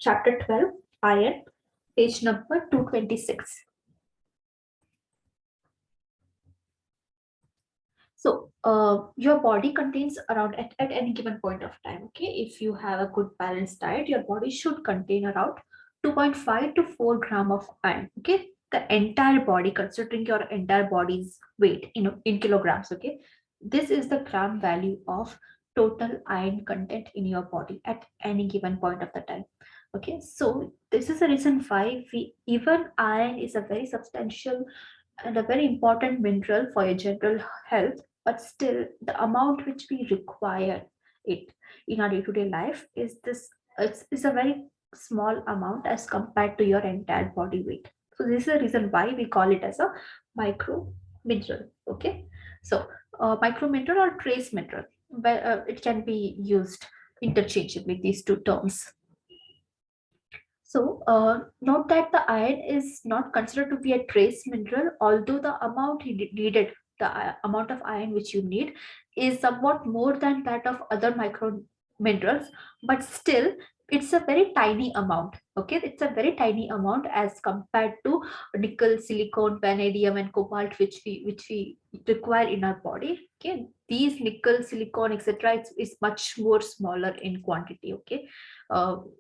chapter 12, iron, page number 226. So your body contains around at any given point of time, okay, if you have a good balanced diet, your body should contain around 2.5 to 4 gram of iron, okay, the entire body, considering your entire body's weight in kilograms, okay. This is the gram value of total iron content in your body at any given point of the time. Okay, so this is the reason why we, even iron is a very substantial and a very important mineral for your general health, but still the amount which we require it in our day-to-day life is this, it's a very small amount as compared to your entire body weight. So this is the reason why we call it as a micro mineral. Okay, so micro mineral or trace mineral, but it can be used interchangeably, these two terms. So note that the iron is not considered to be a trace mineral, although the amount needed, the amount of iron which you need, is somewhat more than that of other micro minerals, but still it's a very tiny amount. Okay, it's a very tiny amount as compared to nickel, silicon, vanadium, and cobalt, which we require in our body. Okay, these nickel, silicon, etc. is much more smaller in quantity. Okay,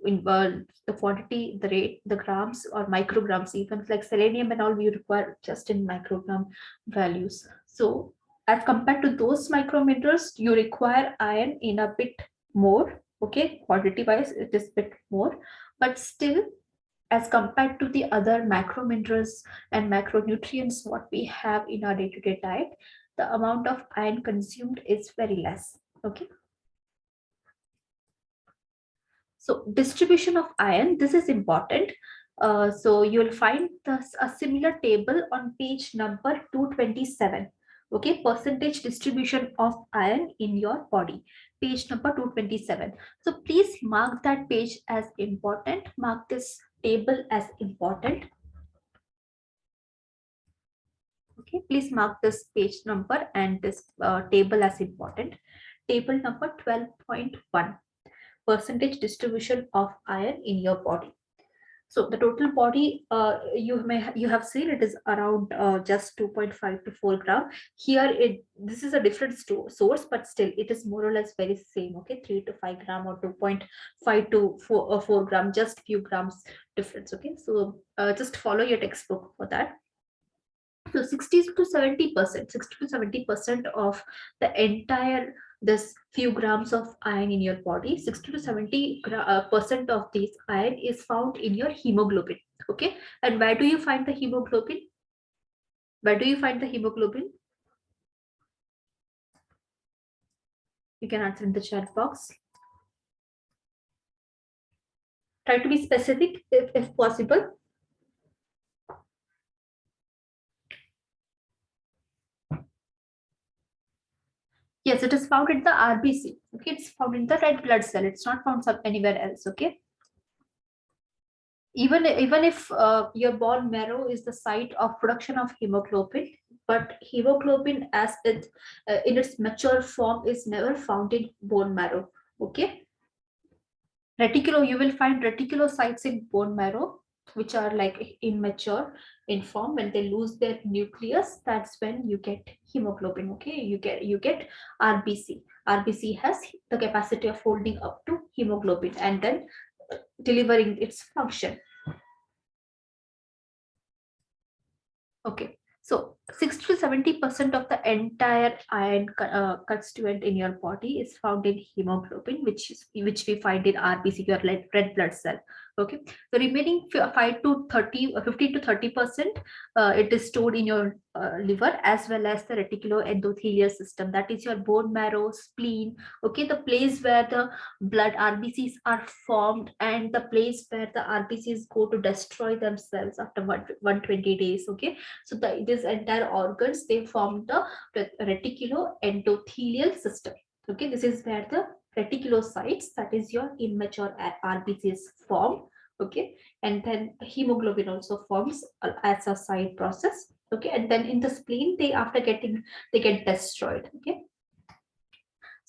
in the quantity, the rate, the grams or micrograms, even like selenium and all, we require just in microgram values. So as compared to those micrometers, you require iron in a bit more. Okay, quantity wise, it is bit more, but still, as compared to the other macrominerals and macronutrients what we have in our day-to-day diet, the amount of iron consumed is very less. Okay. So distribution of iron, this is important. So you'll find a similar table on page number 227. Okay, percentage distribution of iron in your body, page number 227. So please mark that page as important. Mark this table as important. Okay, please mark this page number and this table as important. Table number 12.1. Percentage distribution of iron in your body. So the total body, you have seen it is around just 2.5 to 4 gram. Here this is a different source, but still it is more or less very same. Okay, 3 to 5 gram or 2.5 to 4 gram, just few grams difference. Okay, so just follow your textbook for that. So 60 to 70%, 60 to 70% of the entire this few grams of iron in your body, 60 to 70% of this iron is found in your hemoglobin. Okay, and where do you find the hemoglobin? Where do you find the hemoglobin? You can answer in the chat box. Try to be specific if possible. Yes, it is found in the RBC. Okay, it's found in the red blood cell. It's not found anywhere else. Okay. Even if your bone marrow is the site of production of hemoglobin, but hemoglobin as it in its mature form is never found in bone marrow. Okay, you will find reticulocytes in bone marrow which are like immature in form. When they lose their nucleus, that's when you get hemoglobin. Okay, you get RBC has the capacity of holding up to hemoglobin and then delivering its function. Okay, so 60 to 70% of the entire iron constituent in your body is found in hemoglobin, which we find in RBC, your red blood cell. Okay, the remaining 5 to 30, 15 to 30%, it is stored in your liver as well as the reticuloendothelial system. That is your bone marrow, spleen. Okay, the place where the blood RBCs are formed and the place where the RBCs go to destroy themselves after 120 days. Okay, so these entire organs, they form the reticuloendothelial system. Okay, this is where the reticulocytes, that is your immature RBCs, form. Okay, and then hemoglobin also forms as a side process. Okay, and then in the spleen, they get destroyed. Okay,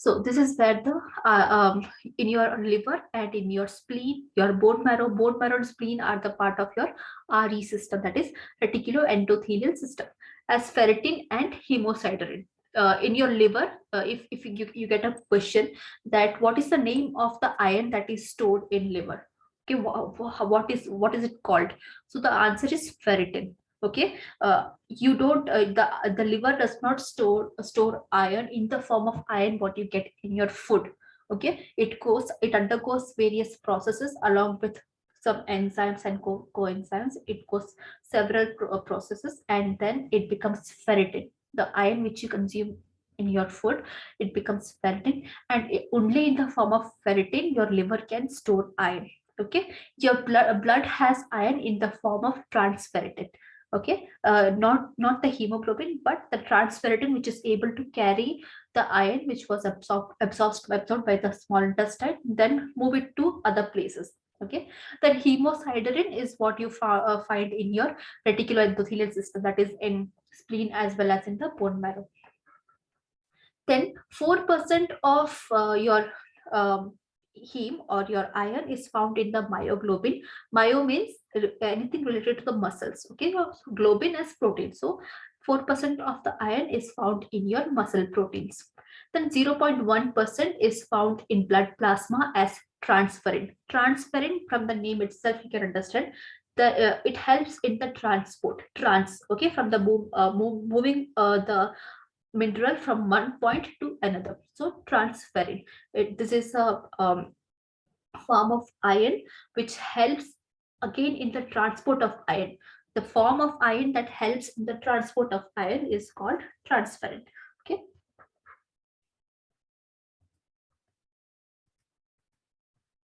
So this is where the in your liver and in your spleen, your bone marrow and spleen are the part of your RE system, that is reticuloendothelial system, as ferritin and hemosiderin. In your liver, if you get a question that what is the name of the iron that is stored in liver, okay, what is it called? So the answer is ferritin. Okay, you don't the liver does not store iron in the form of iron what you get in your food. Okay, it undergoes various processes along with some enzymes and coenzymes. It goes several processes, and then it becomes ferritin, the iron which you consume in your food. It becomes ferritin, and only in the form of ferritin your liver can store iron. Okay, your blood has iron in the form of transferritin. Okay, not the hemoglobin but the transferritin, which is able to carry the iron which was absorbed by the small intestine, then move it to other places. Okay, then hemosiderin is what you find in your reticuloendothelial system, that is in spleen as well as in the bone marrow. Then 4% of your heme or your iron is found in the myoglobin. Myo means anything related to the muscles. Okay, so globin is protein. So 4% of the iron is found in your muscle proteins. Then 0.1% is found in blood plasma as transferrin. Transferrin, from the name itself, you can understand it helps in the transport. Okay, from the moving the mineral from one point to another. So transferrin. This is a form of iron which helps again in the transport of iron. The form of iron that helps in the transport of iron is called transferrin. Okay.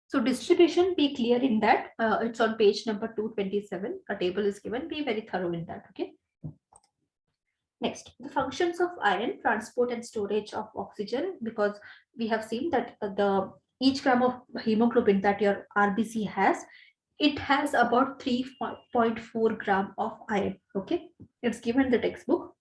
So distribution, be clear in that. It's on page number 227. A table is given. Be very thorough in that. Okay. Next, the functions of iron: transport and storage of oxygen, because we have seen that the each gram of hemoglobin that your RBC has, it has about 3.4 gram of iron. Okay, it's given in the textbook.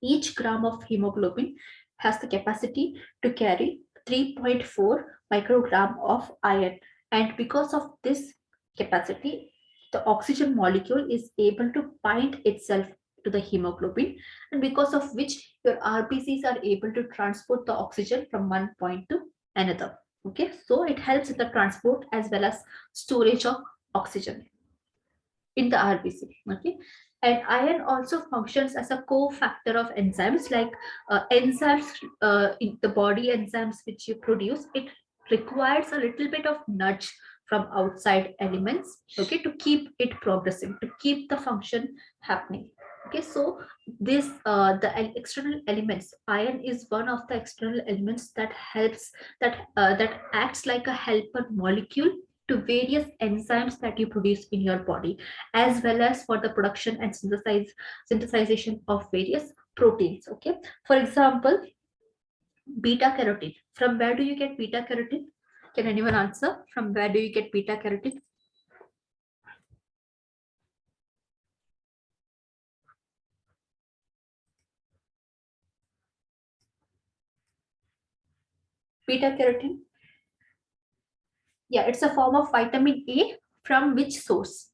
Each gram of hemoglobin has the capacity to carry 3.4 microgram of iron, and because of this capacity, the oxygen molecule is able to bind itself to the hemoglobin, and because of which your RBCs are able to transport the oxygen from one point to another. Okay, so it helps in the transport as well as storage of oxygen in the RBC. Okay, and iron also functions as a cofactor of enzymes, like enzymes in the body, enzymes which you produce. It requires a little bit of nudge from outside elements, okay, to keep it progressing, to keep the function happening. Okay, so this the external elements, iron is one of the external elements that helps, that acts like a helper molecule to various enzymes that you produce in your body, as well as for the production and synthesization of various proteins. Okay, for example, beta carotene. From where do you get beta carotene? Can anyone answer? From where do you get beta carotene? Beta carotene, yeah, it's a form of vitamin A. From which source?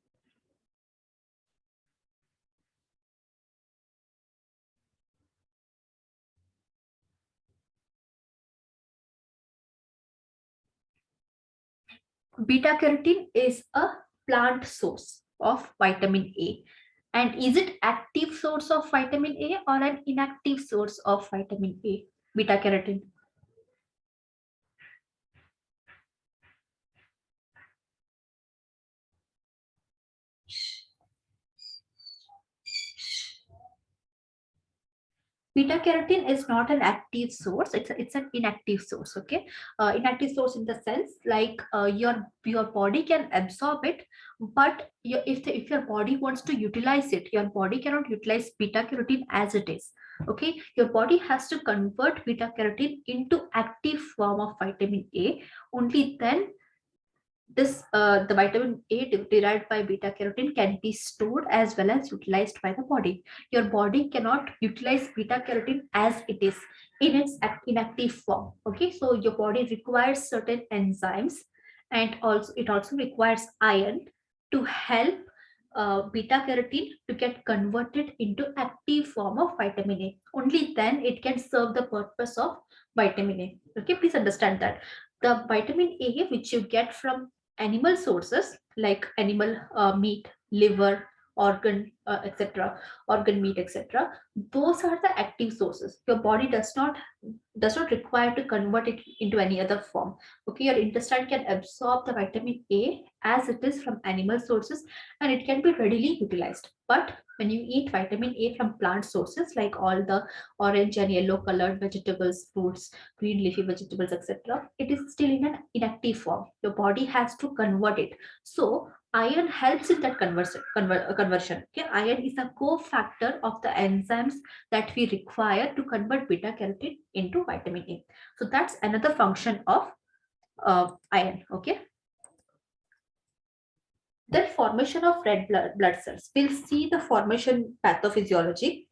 Beta carotene is a plant source of vitamin A. And is it active source of vitamin A or an inactive source of vitamin A? Beta carotene. Beta carotene is not an active source, it's an inactive source. Okay, inactive source in the sense like your body can absorb it, but if your body wants to utilize it, your body cannot utilize beta carotene as it is. Okay, your body has to convert beta carotene into active form of vitamin A. Only then this the vitamin A derived by beta carotene can be stored as well as utilized by the body. Your body cannot utilize beta carotene as it is. in its inactive form. Okay, so your body requires certain enzymes, and also it also requires iron to help beta carotene to get converted into active form of vitamin A. Only then it can serve the purpose of vitamin A. Okay, please understand that the vitamin A which you get from animal sources like animal meat, liver, organ, etc., organ meat, etc., those are the active sources. Your body does not require to convert it into any other form. Okay, your intestine can absorb the vitamin A as it is from animal sources, and it can be readily utilized. But when you eat vitamin A from plant sources like all the orange and yellow colored vegetables, fruits, green leafy vegetables, etc., it is still in an inactive form. Your body has to convert it. So iron helps in that conversion. Okay, iron is a cofactor of the enzymes that we require to convert beta carotene into vitamin A. So that's another function of iron. Okay. Then formation of red blood cells. We'll see the formation pathophysiology.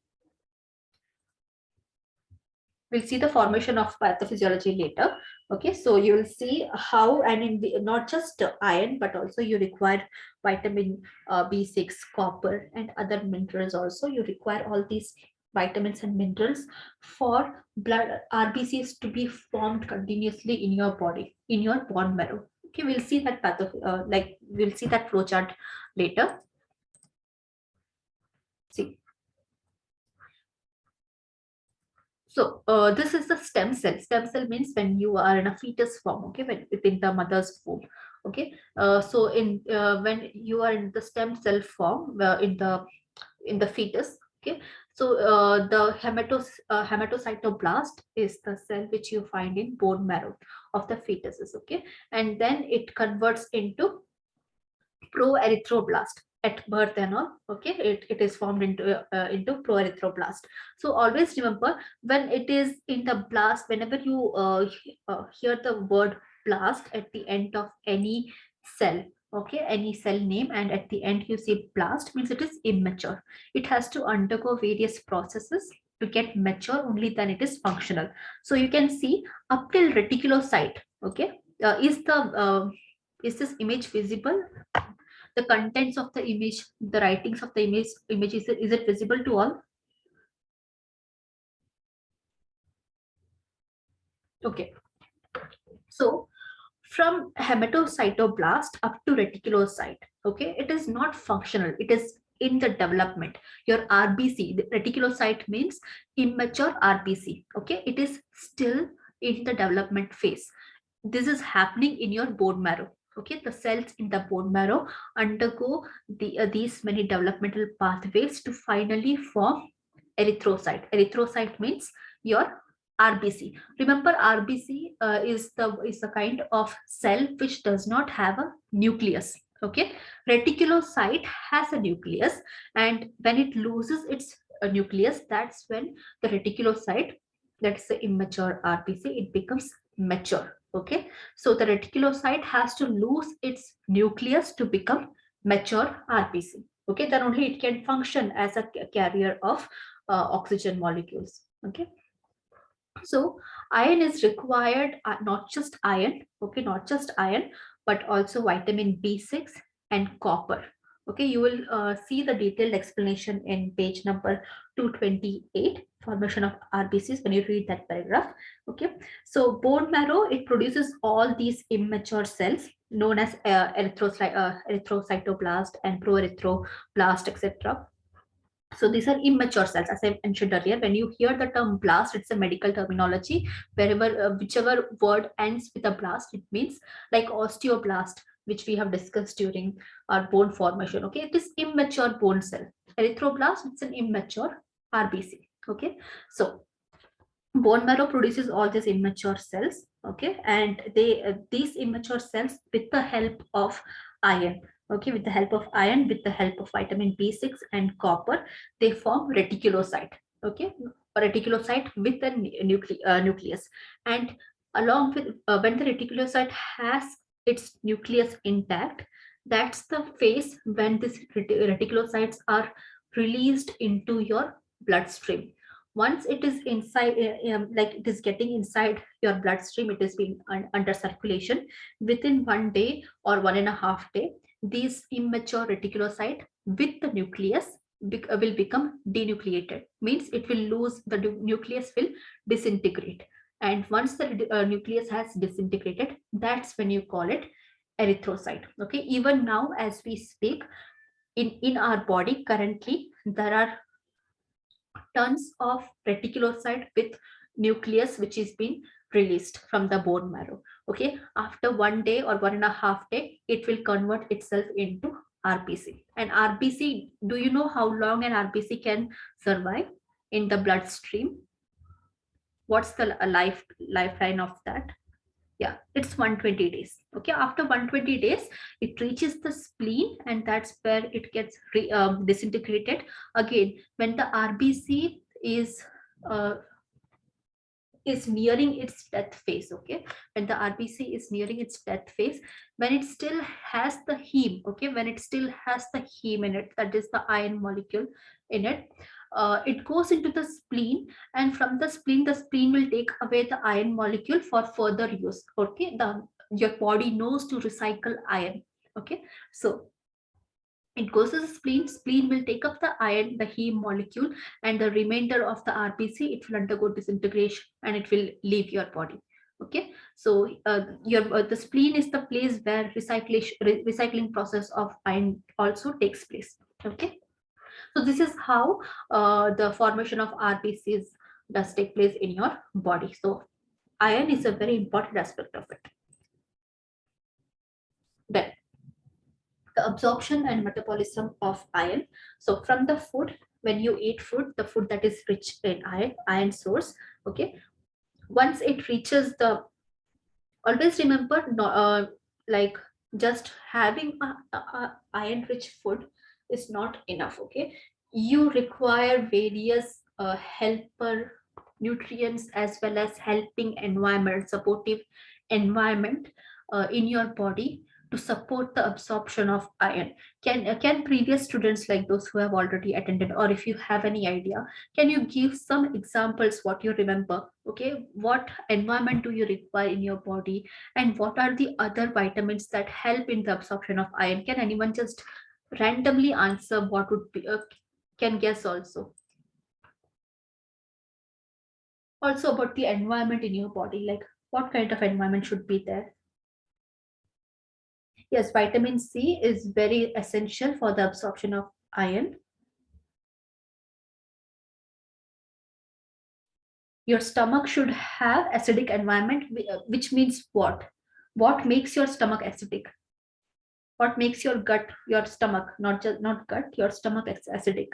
We'll see the formation of pathophysiology later. Okay, so you will see how, and in the, not just iron, but also you require vitamin B6, copper, and other minerals also. You require all these vitamins and minerals for blood RBCs to be formed continuously in your body, in your bone marrow. Okay, we'll see that we'll see that flowchart later. See. So this is the stem cell. Stem cell means when you are in a fetus form, okay, when within the mother's womb. Okay, so in when you are in the stem cell form in the fetus. Okay, so the hematocytoblast is the cell which you find in bone marrow of the fetuses. Okay, and then it converts into proerythroblast at birth and all. Okay, it is formed into proerythroblast. So always remember, when it is in the blast, whenever you hear the word blast at the end of any cell, okay, any cell name, and at the end you see blast, means it is immature. It has to undergo various processes to get mature, only then it is functional. So you can see up till reticulocyte. Okay, is this image visible? The contents of the image, the writings of the image, is it visible to all? Okay, so from hematocytoblast up to reticulocyte, okay, it is not functional, it is in the development. Your RBC, the reticulocyte means immature RBC. Okay, it is still in the development phase. This is happening in your bone marrow. Okay, the cells in the bone marrow undergo these many developmental pathways to finally form erythrocyte. Erythrocyte means your RBC. Remember, RBC is the kind of cell which does not have a nucleus. Okay, reticulocyte has a nucleus, and when it loses its nucleus, that's when the reticulocyte, that's the immature RBC, it becomes mature. Okay, so the reticulocyte has to lose its nucleus to become mature RBC. Okay, then only it can function as a carrier of oxygen molecules. Okay, so iron is required, not just iron, okay, not just iron, but also vitamin B6 and copper. Okay, you will see the detailed explanation in page number 228, formation of RBCs, when you read that paragraph. Okay, so bone marrow, it produces all these immature cells known as erythrocytoblast and proerythroblast, etc. So these are immature cells, as I mentioned earlier. When you hear the term blast, it's a medical terminology. Wherever, whichever word ends with a blast, it means like osteoblast, which we have discussed during our bone formation. Okay, it is immature bone cell. Erythroblast, it's an immature RBC. Okay, so bone marrow produces all these immature cells. Okay, and these immature cells, with the help of iron, okay, with the help of iron, with the help of vitamin B6 and copper, they form reticulocyte. Okay, reticulocyte with a nucleus. And along with when the reticulocyte has its nucleus intact, that's the phase when these reticulocytes are released into your bloodstream. Once it is inside, like it is getting inside your bloodstream, it is being under circulation. Within 1 day or 1.5 day, these immature reticulocyte with the nucleus will become denucleated. Means it will lose, the nucleus will disintegrate. And once the nucleus has disintegrated, that's when you call it erythrocyte. Okay, even now as we speak, in our body currently there are tons of reticulocyte with nucleus which is being released from the bone marrow. Okay, after 1 day or 1.5 day, it will convert itself into RBC. And RBC, do you know how long an RBC can survive in the bloodstream? What's the lifeline of that? Yeah, it's 120 days. Okay, after 120 days, it reaches the spleen, and that's where it gets disintegrated. Again, when the RBC uh, is nearing its death phase. Okay, when the RBC is nearing its death phase, when it still has the heme, okay, when it still has the heme in it, that is the iron molecule in it, it goes into the spleen, and from the spleen will take away the iron molecule for further use. Okay, the your body knows to recycle iron. Okay, so it goes to the spleen. Spleen will take up the iron, the heme molecule, and the remainder of the RBC, it will undergo disintegration and it will leave your body. Okay, so your the spleen is the place where recycling process of iron also takes place. Okay, so this is how the formation of RBCs does take place in your body. So iron is a very important aspect of it. Then the absorption and metabolism of iron. So from the food, when you eat food, the food that is rich in iron source, okay, once it reaches the, always remember, no, like just having a iron rich food is not enough. Okay, you require various helper nutrients as well as helping environment, supportive environment in your body to support the absorption of iron. Can previous students, like those who have already attended, or if you have any idea, can you give some examples what you remember? Okay, what environment do you require in your body, and what are the other vitamins that help in the absorption of iron? Can anyone just randomly answer what would be, can guess also? Also about the environment in your body, like what kind of environment should be there? Yes, vitamin C is very essential for the absorption of iron. Your stomach should have acidic environment, which means what makes your stomach acidic? What makes your gut, your stomach, not just not gut, your stomach acidic?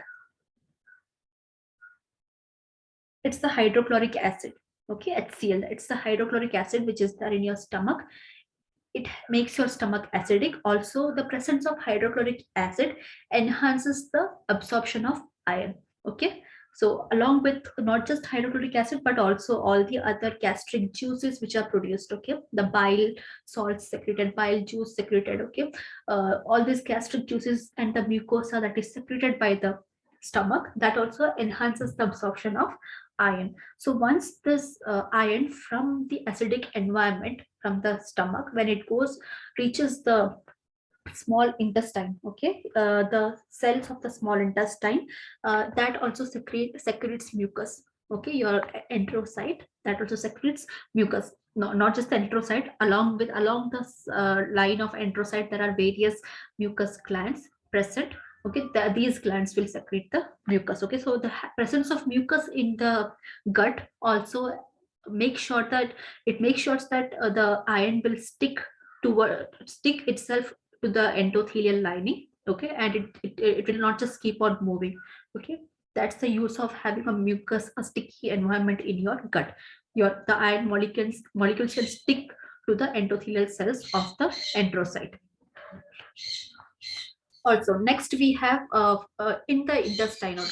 It's the hydrochloric acid. Okay, HCl, it's the hydrochloric acid which is there in your stomach. It makes your stomach acidic. Also, the presence of hydrochloric acid enhances the absorption of iron. Okay, so along with not just hydrochloric acid but also all the other gastric juices which are produced. Okay, the bile salts secreted, bile juice secreted. Okay, all these gastric juices and the mucosa that is secreted by the stomach, that also enhances the absorption of iron. So once this iron from the acidic environment from the stomach, when it goes, reaches the small intestine, okay, the cells of the small intestine, that also secretes mucus. Okay, your enterocyte, that also secretes mucus. No, not just the enterocyte, along the line of enterocyte there are various mucus glands present. Okay, these glands will secrete the mucus. Okay, so the presence of mucus in the gut also make sure that it makes sure that the iron will stick itself to the endothelial lining. Okay, and it will not just keep on moving. Okay, that's the use of having a mucus, a sticky environment in your gut. The iron molecules can stick to the endothelial cells of the enterocyte. Also, next we have in the intestinal.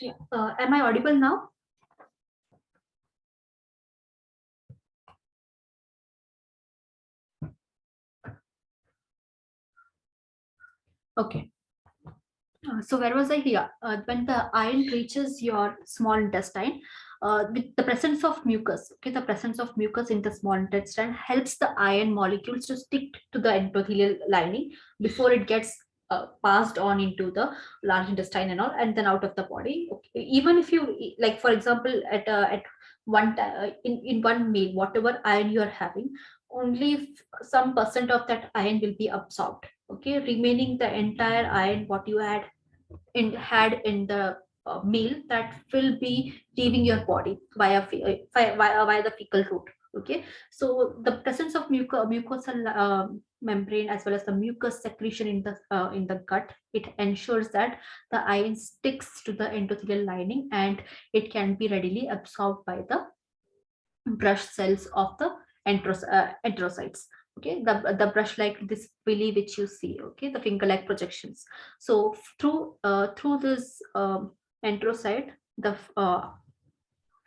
Yeah. Am I audible now? Okay. So where was I here? When the iron reaches your small intestine, with the presence of mucus, okay, the presence of mucus in the small intestine helps the iron molecules to stick to the endothelial lining before it gets passed on into the large intestine and all, and then out of the body. Okay. Even if you like, for example, at one time in one meal, whatever iron you are having, only some percent of that iron will be absorbed. Okay, remaining the entire iron what you had in the meal, that will be leaving your body via the fecal route. Okay, so the presence of mucosal membrane as well as the mucus secretion in the gut, it ensures that the iron sticks to the endothelial lining and it can be readily absorbed by the brush cells of the enterocytes. Okay, the brush like this villi which you see, okay, the finger like projections. So through this enterocyte, the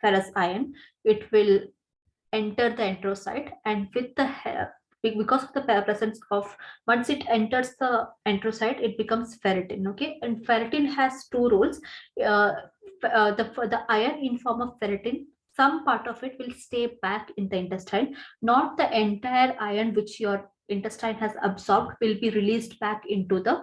ferrous iron, it will enter the enterocyte, and with the because of the presence of, once it enters the enterocyte, it becomes ferritin. Okay, and ferritin has two roles. uh, the iron in form of ferritin, some part of it will stay back in the intestine, not the entire iron which your intestine has absorbed will be released back into the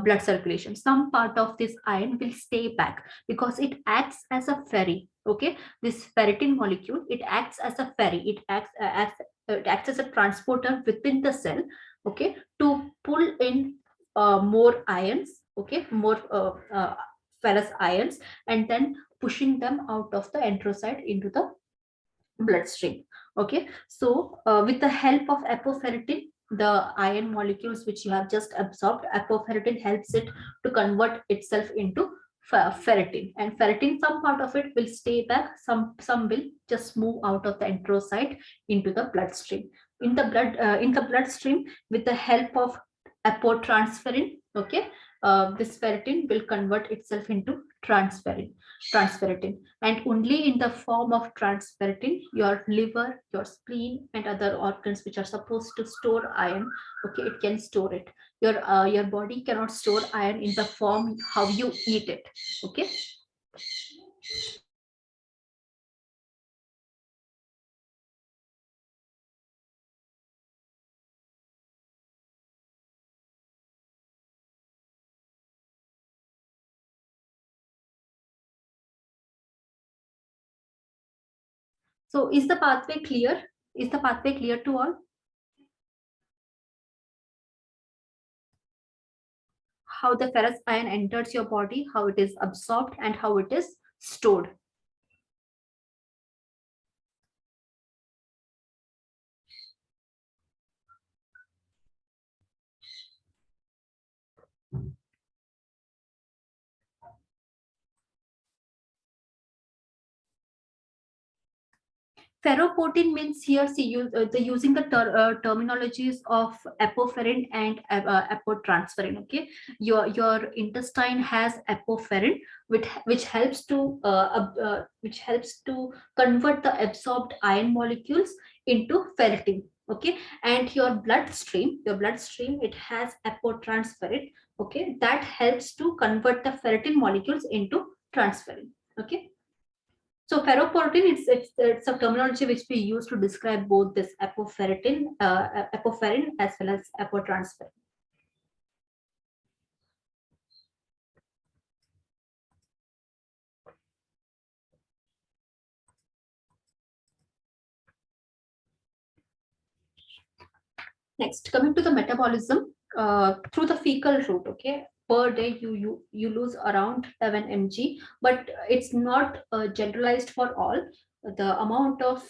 blood circulation. Some part of this iron will stay back because it acts as a ferry. Okay, this ferritin molecule, it acts as a ferry, it acts as a transporter within the cell. Okay, to pull in more ions. Okay, more ferrous ions, and then pushing them out of the enterocyte into the bloodstream. Okay, so with the help of apoferritin, the iron molecules which you have just absorbed, apoferritin helps it to convert itself into ferritin, and ferritin, some part of it will stay back, some will just move out of the enterocyte into the bloodstream. In the bloodstream, with the help of apotransferrin, okay, this ferritin will convert itself into transferritin, and only in the form of transferritin your liver, your spleen, and other organs which are supposed to store iron, okay, it can store it. Your body cannot store iron in the form how you eat it. Okay, so is the pathway clear? Is the pathway clear to all? How the ferrous iron enters your body, how it is absorbed, and how it is stored. Ferroportin means here, see, the using the terminologies of apoferrin and apotransferrin. Okay, your intestine has apoferrin, which helps to convert the absorbed iron molecules into ferritin. Okay, and your bloodstream, it has apotransferrin. Okay, that helps to convert the ferritin molecules into transferrin. Okay. So ferroportin, it's a terminology which we use to describe both this apoferrin as well as apotransferrin. Next, coming to the metabolism, through the fecal route, okay, per day you lose around 11 mg, but it's not generalized for all. The amount of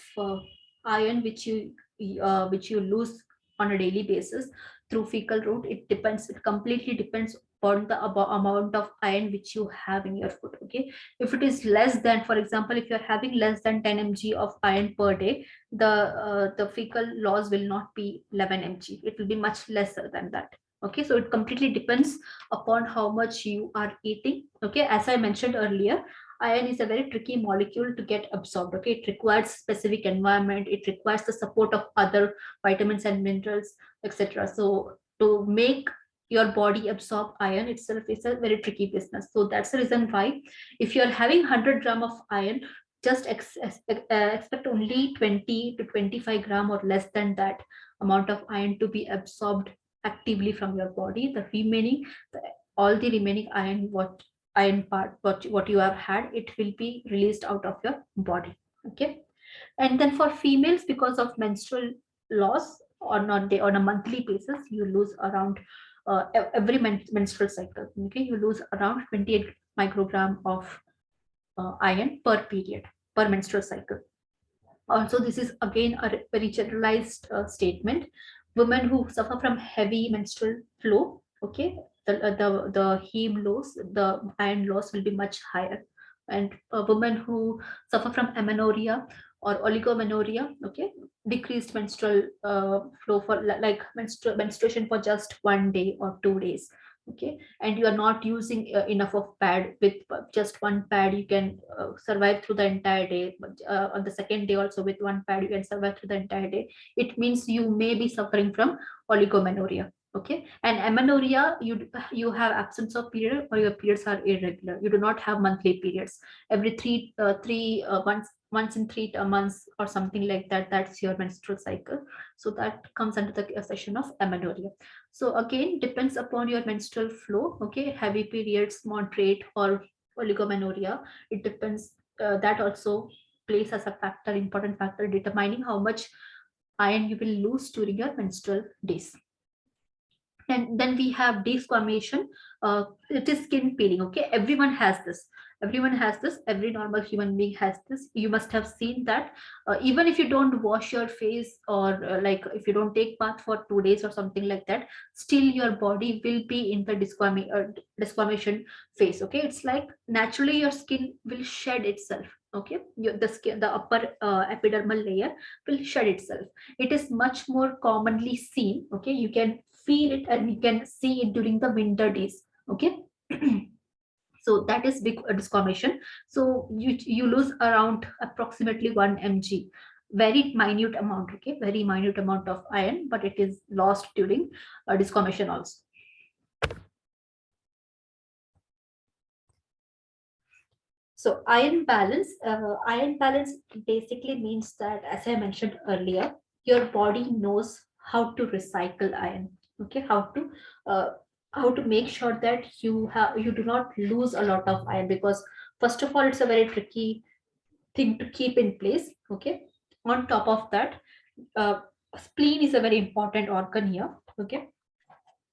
iron which you lose on a daily basis through fecal route, it depends. It completely depends on the amount of iron which you have in your food. Okay, if it is less than, for example, if you're having less than 10 mg of iron per day, the fecal loss will not be 11 mg, it will be much lesser than that. Okay, so it completely depends upon how much you are eating. Okay, as I mentioned earlier, iron is a very tricky molecule to get absorbed. Okay, it requires specific environment, it requires the support of other vitamins and minerals, etc. So to make your body absorb iron itself is a very tricky business. So that's the reason why if you're having 100 gram of iron, just expect only 20 to 25 gram or less than that amount of iron to be absorbed actively from your body. The remaining, all the remaining iron, iron part, what you have had, it will be released out of your body. Okay, and then for females, because of menstrual loss on a monthly basis, you lose around every menstrual cycle. Okay, you lose around 28 microgram of iron per period, per menstrual cycle. Also, this is again a very generalized statement. Women who suffer from heavy menstrual flow, okay, the heme loss, the iron loss will be much higher. And women who suffer from amenorrhea or oligomenorrhea, okay, decreased menstrual flow for like menstruation for just 1 day or 2 days, okay, and you are not using enough of pad. With just one pad you can survive through the entire day, but on the second day also with one pad you can survive through the entire day. It means you may be suffering from oligomenorrhea. Okay, and amenorrhea, you have absence of period or your periods are irregular, you do not have monthly periods. Every three once in 3 months or something like that, that's your menstrual cycle. So that comes under the session of amenorrhea. So again, depends upon your menstrual flow. Okay, heavy periods, moderate, or oligomenorrhea. It depends. That also plays as a factor, important factor, determining how much iron you will lose during your menstrual days. And then we have desquamation. It is skin peeling. Okay, everyone has this. Everyone has this. Every normal human being has this. You must have seen that. Even if you don't wash your face, or like if you don't take bath for 2 days or something like that, still your body will be in the desquamation phase. Okay, it's like naturally your skin will shed itself. Okay, the skin, the upper epidermal layer will shed itself. It is much more commonly seen. Okay, you can feel it and you can see it during the winter days. Okay. So that is big disformation. So you lose around approximately 1 mg, very minute amount. Okay, very minute amount of iron, but it is lost during disformation also. So iron balance basically means that, as I mentioned earlier, your body knows how to recycle iron. Okay, uh, how to make sure that you do not lose a lot of iron, because first of all, it's a very tricky thing to keep in place. Okay, on top of that, uh, spleen is a very important organ here. Okay,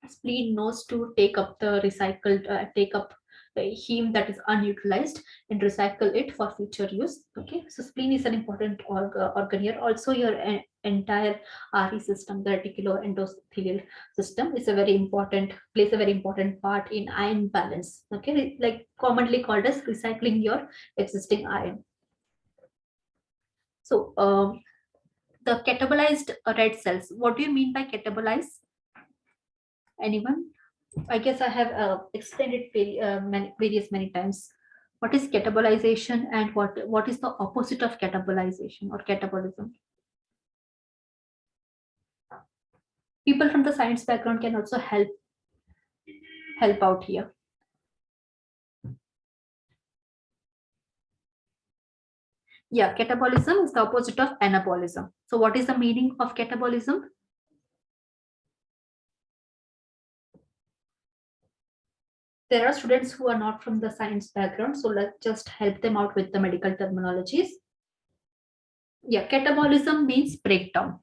spleen knows to take up the recycled take up the heme that is unutilized and recycle it for future use. Okay, so spleen is an important organ here. Also your entire RE system, the reticuloendothelial system, is a very important, plays a very important part in iron balance. Okay, like commonly called as recycling your existing iron. So the catabolized red cells, what do you mean by catabolize? Anyone? I guess I have explained it many times. What is catabolization and what is the opposite of catabolization or catabolism? People from the science background can also help out here. Yeah, catabolism is the opposite of anabolism. So what is the meaning of catabolism? There are students who are not from the science background, so let's just help them out with the medical terminologies. Yeah, catabolism means breakdown.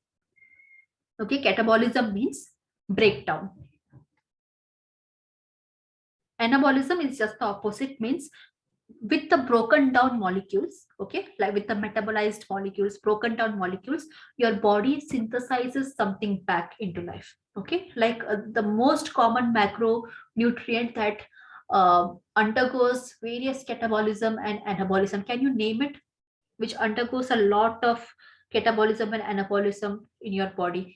Okay, catabolism means breakdown. Anabolism is just the opposite, means with the broken down molecules. Okay, like with the metabolized molecules, broken down molecules, your body synthesizes something back into life. Okay, like the most common macronutrient that undergoes various catabolism and anabolism, can you name it, which undergoes a lot of catabolism and anabolism in your body?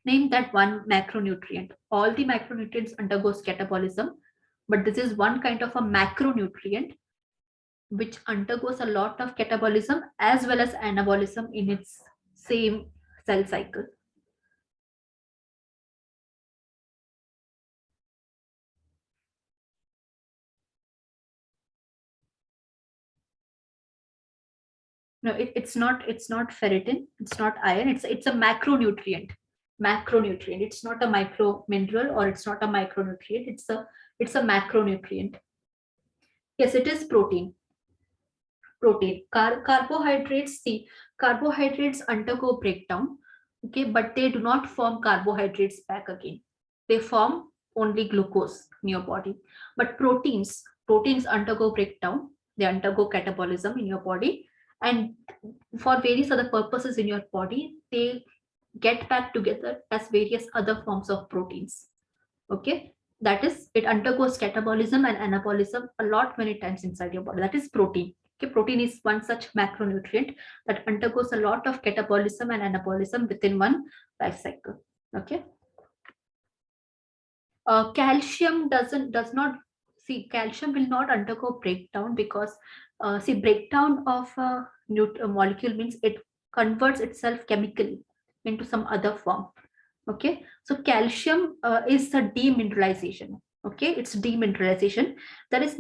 Name that one macronutrient. All the macronutrients undergoes catabolism, but this is one kind of a macronutrient which undergoes a lot of catabolism as well as anabolism in its same cell cycle. No, it's not ferritin, it's not iron, it's a macronutrient. Macronutrient. It's not a micro mineral or it's not a micronutrient. It's a macronutrient. Yes, it is protein. Protein. Carbohydrates, see, carbohydrates undergo breakdown, okay, but they do not form carbohydrates back again. They form only glucose in your body. But proteins undergo breakdown, they undergo catabolism in your body, and for various other purposes in your body, they get back together as various other forms of proteins. Okay, that is, it undergoes catabolism and anabolism a lot many times inside your body. That is protein. Okay, protein is one such macronutrient that undergoes a lot of catabolism and anabolism within one life cycle. Okay. Calcium does not, see, calcium will not undergo breakdown because see, breakdown of a molecule means it converts itself chemically into some other form. Okay, so calcium is a demineralization. Okay, it's demineralization. There is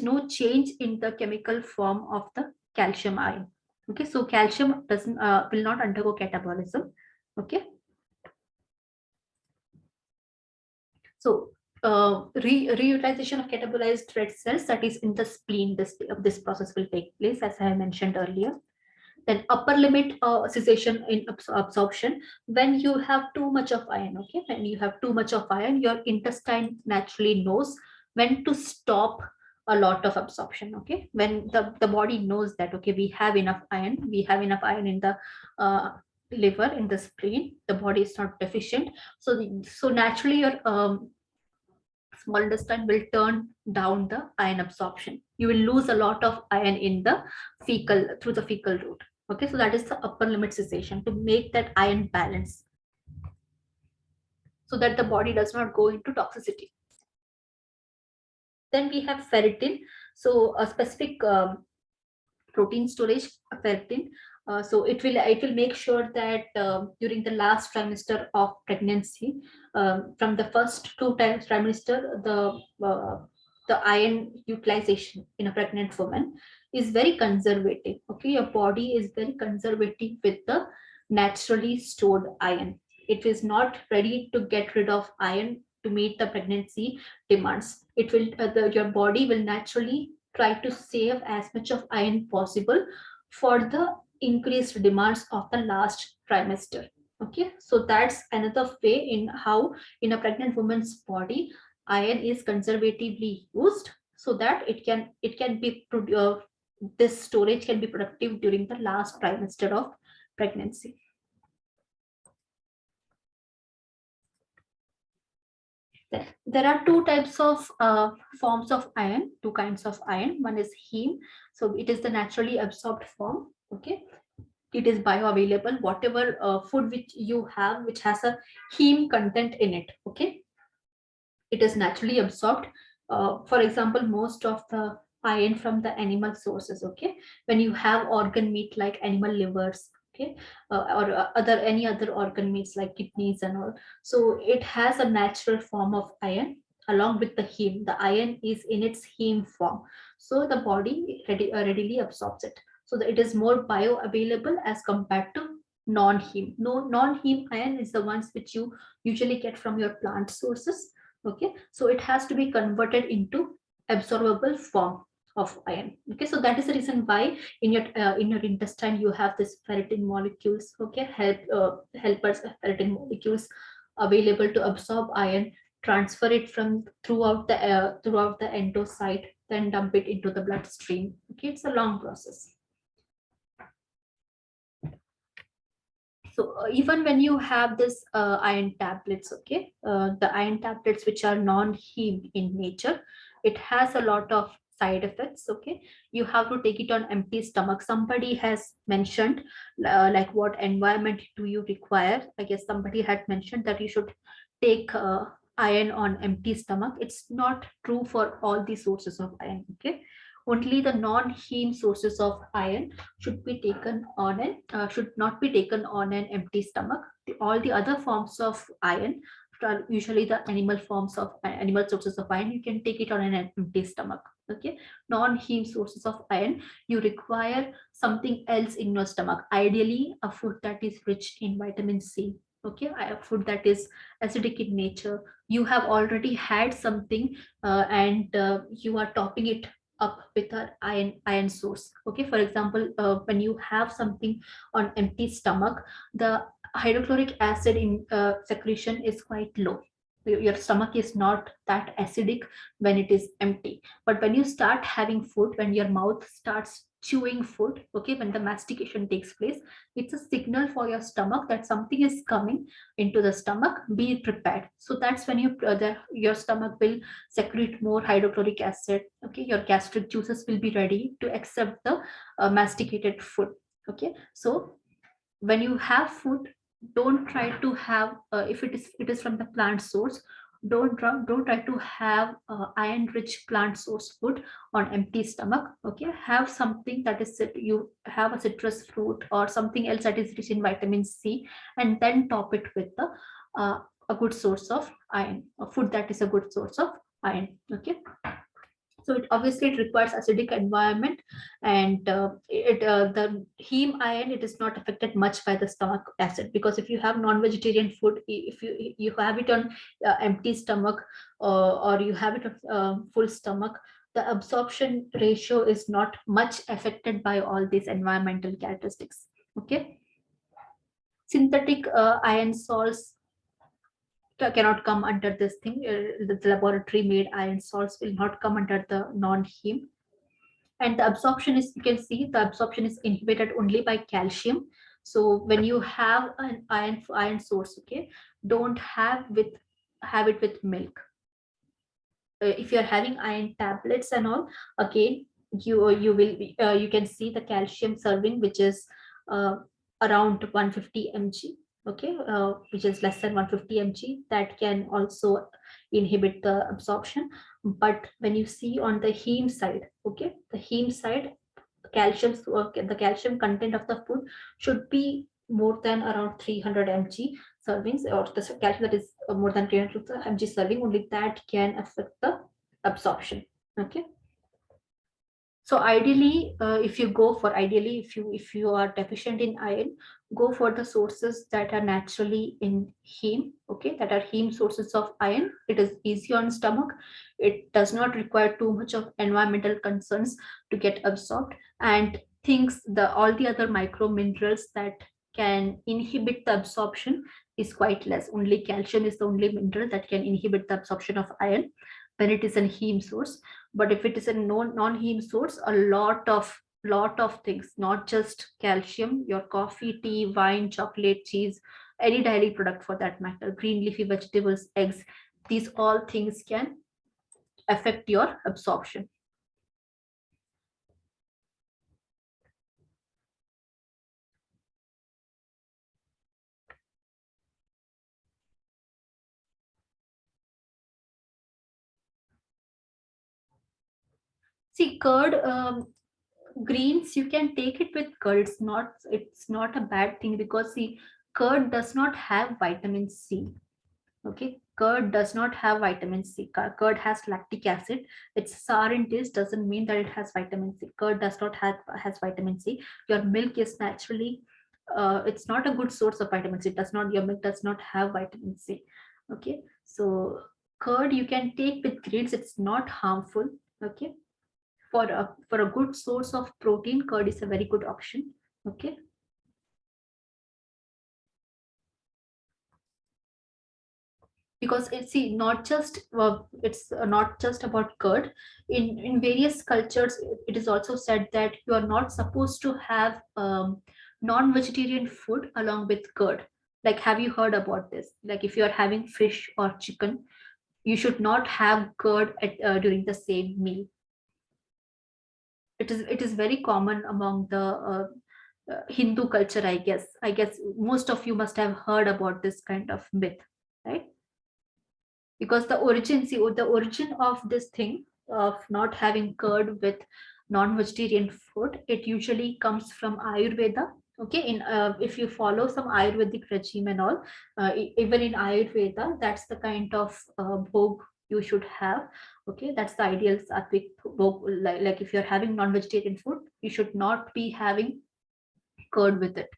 no change in the chemical form of the calcium ion. Okay, so calcium doesn't will not undergo catabolism. Okay, so reutilization of catabolized red cells, that is in the spleen, this process will take place as I mentioned earlier. Then upper limit cessation in absorption, when you have too much of iron. Okay, when you have too much of iron, your intestine naturally knows when to stop a lot of absorption. Okay, when the body knows that, okay, we have enough iron in the liver, in the spleen, the body is not deficient. So naturally your small intestine will turn down the iron absorption. You will lose a lot of iron in the fecal, through the fecal route. Okay, so that is the upper limit cessation, to make that iron balance so that the body does not go into toxicity. Then we have ferritin. So a specific protein storage, ferritin. So it will make sure that during the last trimester of pregnancy, from the first two times trimester, the iron utilization in a pregnant woman is very conservative. Okay, your body is very conservative with the naturally stored iron. It is not ready to get rid of iron to meet the pregnancy demands. It will your body will naturally try to save as much of iron possible for the increased demands of the last trimester. Okay, so that's another way in how in a pregnant woman's body iron is conservatively used so that it can be this storage can be productive during the last trimester of pregnancy. There are two types of forms of iron, two kinds of iron. One is heme, so it is the naturally absorbed form. Okay, it is bioavailable. Whatever food which you have, which has a heme content in it, okay, it is naturally absorbed. For example, most of the iron from the animal sources. Okay, when you have organ meat like animal livers, okay, or other any other organ meats like kidneys and all, so it has a natural form of iron along with the heme. The iron is in its heme form, so the body readily absorbs it. So that it is more bioavailable as compared to non-heme. No, non-heme iron is the ones which you usually get from your plant sources. Okay, so it has to be converted into absorbable form of iron. Okay, so that is the reason why in your intestine you have this ferritin molecules. Okay, helpers ferritin molecules available to absorb iron, transfer it from throughout the endocyte, then dump it into the bloodstream. Okay, it's a long process. So even when you have this iron tablets, okay, the iron tablets which are non-heme in nature, it has a lot of side effects. Okay, you have to take it on empty stomach. Somebody has mentioned like what environment do you require. I guess somebody had mentioned that you should take iron on empty stomach. It's not true for all the sources of iron. Okay, only the non-heme sources of iron should be taken on an should not be taken on an empty stomach. All the other forms of iron, usually the animal forms of animal sources of iron, you can take it on an empty stomach. Okay, non-heme sources of iron, you require something else in your stomach, ideally a food that is rich in vitamin C. Okay, a food that is acidic in nature. You have already had something and you are topping it up with an iron source. Okay, for example, when you have something on empty stomach, the hydrochloric acid in secretion is quite low. Your stomach is not that acidic when it is empty. But when you start having food, when your mouth starts chewing food, okay, when the mastication takes place, it's a signal for your stomach that something is coming into the stomach. Be prepared. So that's when your stomach will secrete more hydrochloric acid. Okay, your gastric juices will be ready to accept the masticated food. Okay, so when you have food, don't try to have if it is from the plant source, don't try to have iron rich plant source food on empty stomach. Okay, have something that is you have a citrus fruit or something else that is rich in vitamin C, and then top it with the a good source of iron, a food that is a good source of iron. Okay, so it obviously it requires acidic environment, and the heme iron, it is not affected much by the stomach acid, because if you have non-vegetarian food, if you have it on empty stomach, or you have it on full stomach, the absorption ratio is not much affected by all these environmental characteristics. Okay, synthetic iron salts cannot come under this thing. The laboratory made iron salts will not come under the non-heme. And the absorption is, you can see the absorption is inhibited only by calcium. So when you have an iron source, okay, don't have it with milk. If you're having iron tablets and all, again, you will be you can see the calcium serving, which is uh, around 150 mg. Okay, which is less than 150 mg, that can also inhibit the absorption. But when you see on the heme side, okay, the heme side, the calcium content of the food should be more than around 300 mg servings, or the calcium that is more than 300 mg serving, only that can affect the absorption. Okay, so ideally, if you are deficient in iron, go for the sources that are naturally in heme. Okay, that are heme sources of iron. It is easy on stomach. It does not require too much of environmental concerns to get absorbed, and things, the all the other micro minerals that can inhibit the absorption is quite less. Only calcium is the only mineral that can inhibit the absorption of iron when it is a heme source. But if it is a non-heme source, a lot of things, not just calcium, your coffee, tea, wine, chocolate, cheese, any dairy product for that matter, green leafy vegetables, eggs, these all things can affect your absorption. See, curd, greens, you can take it with curd. It's not a bad thing, because see, curd does not have vitamin C. Okay, curd does not have vitamin C. Curd has lactic acid. It's sour in taste, doesn't mean that it has vitamin C. Curd does not have has vitamin C. Your milk is naturally, it's not a good source of vitamin C. It does not, your milk does not have vitamin C. Okay, so curd you can take with greens. It's not harmful. Okay, for a good source of protein, curd is a very good option. Okay, because it's, see, not just it's not just about curd. In various cultures, it is also said that you are not supposed to have non-vegetarian food along with curd. Like, have you heard about this? Like, if you are having fish or chicken, you should not have curd during the same meal. It is very common among the Hindu culture, I guess most of you must have heard about this kind of myth, right? Because the origin of this thing of not having curd with non-vegetarian food, it usually comes from Ayurveda. Okay, in if you follow some Ayurvedic regime and all, even in Ayurveda, that's the kind of bhog you should have. Okay, that's the ideal sattvic bhog. Like if you're having non-vegetarian food, you should not be having curd with it.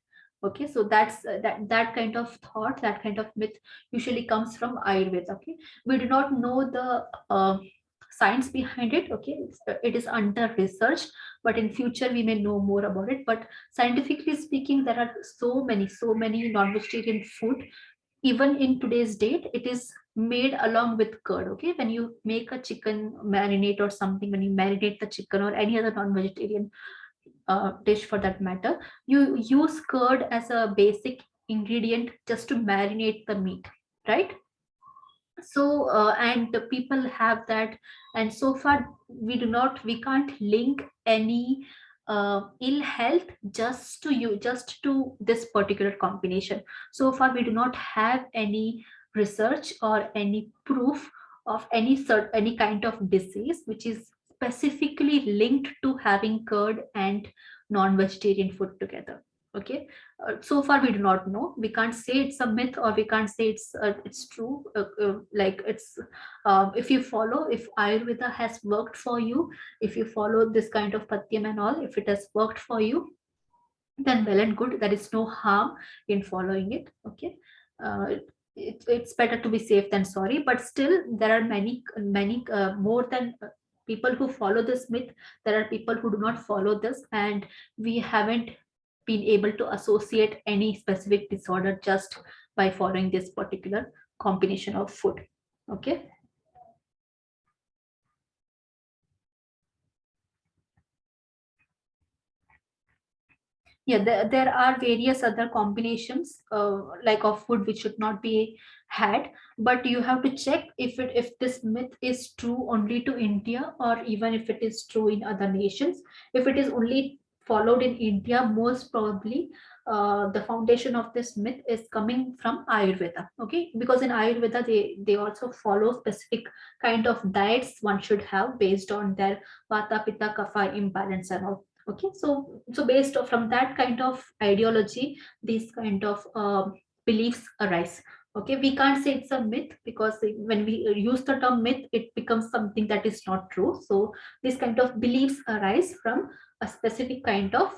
Okay, so that kind of thought, that kind of myth usually comes from Ayurveda. Okay, we do not know the science behind it. Okay, it is under research, but in future we may know more about it. But scientifically speaking, there are so many non-vegetarian food. Even in today's date, it is made along with curd. Okay, when you make a chicken marinate or something, when you marinate the chicken or any other non-vegetarian dish for that matter, you use curd as a basic ingredient just to marinate the meat, right? So and the people have that, and so far we can't link any ill health just to this particular combination. So far we do not have any research or any proof of any kind of disease which is specifically linked to having curd and non-vegetarian food together. Okay, so far we do not know. We can't say it's a myth, or we can't say it's true. Like it's if you follow, if Ayurveda has worked for you, if you follow this kind of patyam and all, if it has worked for you, then well and good. There is no harm in following it. Okay, uh, it's better to be safe than sorry. But still, there are many more than people who follow this myth. There are people who do not follow this, and we haven't been able to associate any specific disorder just by following this particular combination of food. Okay. Yeah, there are various other combinations like of food which should not be had, but you have to check if this myth is true only to India, or even if it is true in other nations. If it is only followed in India, most probably the foundation of this myth is coming from Ayurveda. Okay, because in Ayurveda they also follow specific kind of diets one should have based on their vata pitta kapha imbalance and all. Okay, so based from that kind of ideology, these kind of beliefs arise. Okay, we can't say it's a myth, because when we use the term myth, it becomes something that is not true. So these kind of beliefs arise from a specific kind of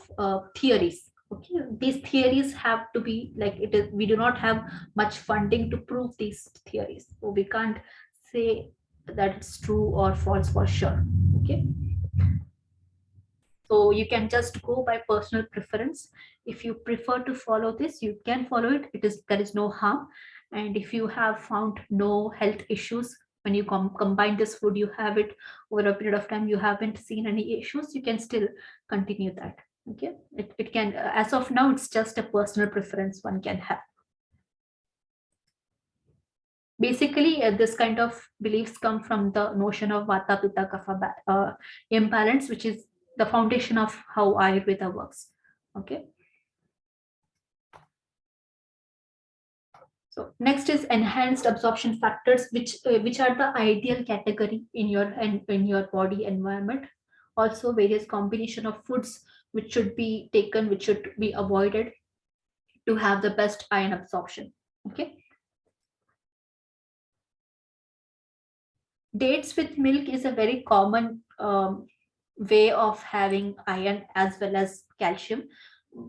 theories. Okay, these theories have to be like it is. We do not have much funding to prove these theories, so we can't say that it's true or false for sure. Okay, so you can just go by personal preference. If you prefer to follow this, you can follow it. There is no harm. And if you have found no health issues when you combine this food, you have it over a period of time, you haven't seen any issues, you can still continue that. Okay, it can as of now, it's just a personal preference one can have. Basically, this kind of beliefs come from the notion of vata pitta kapha imbalance, which is the foundation of how Ayurveda works. Okay. So next is enhanced absorption factors, which are the ideal category in your body environment. Also, various combination of foods which should be taken, which should be avoided to have the best iron absorption. Okay. Dates with milk is a very common way of having iron as well as calcium,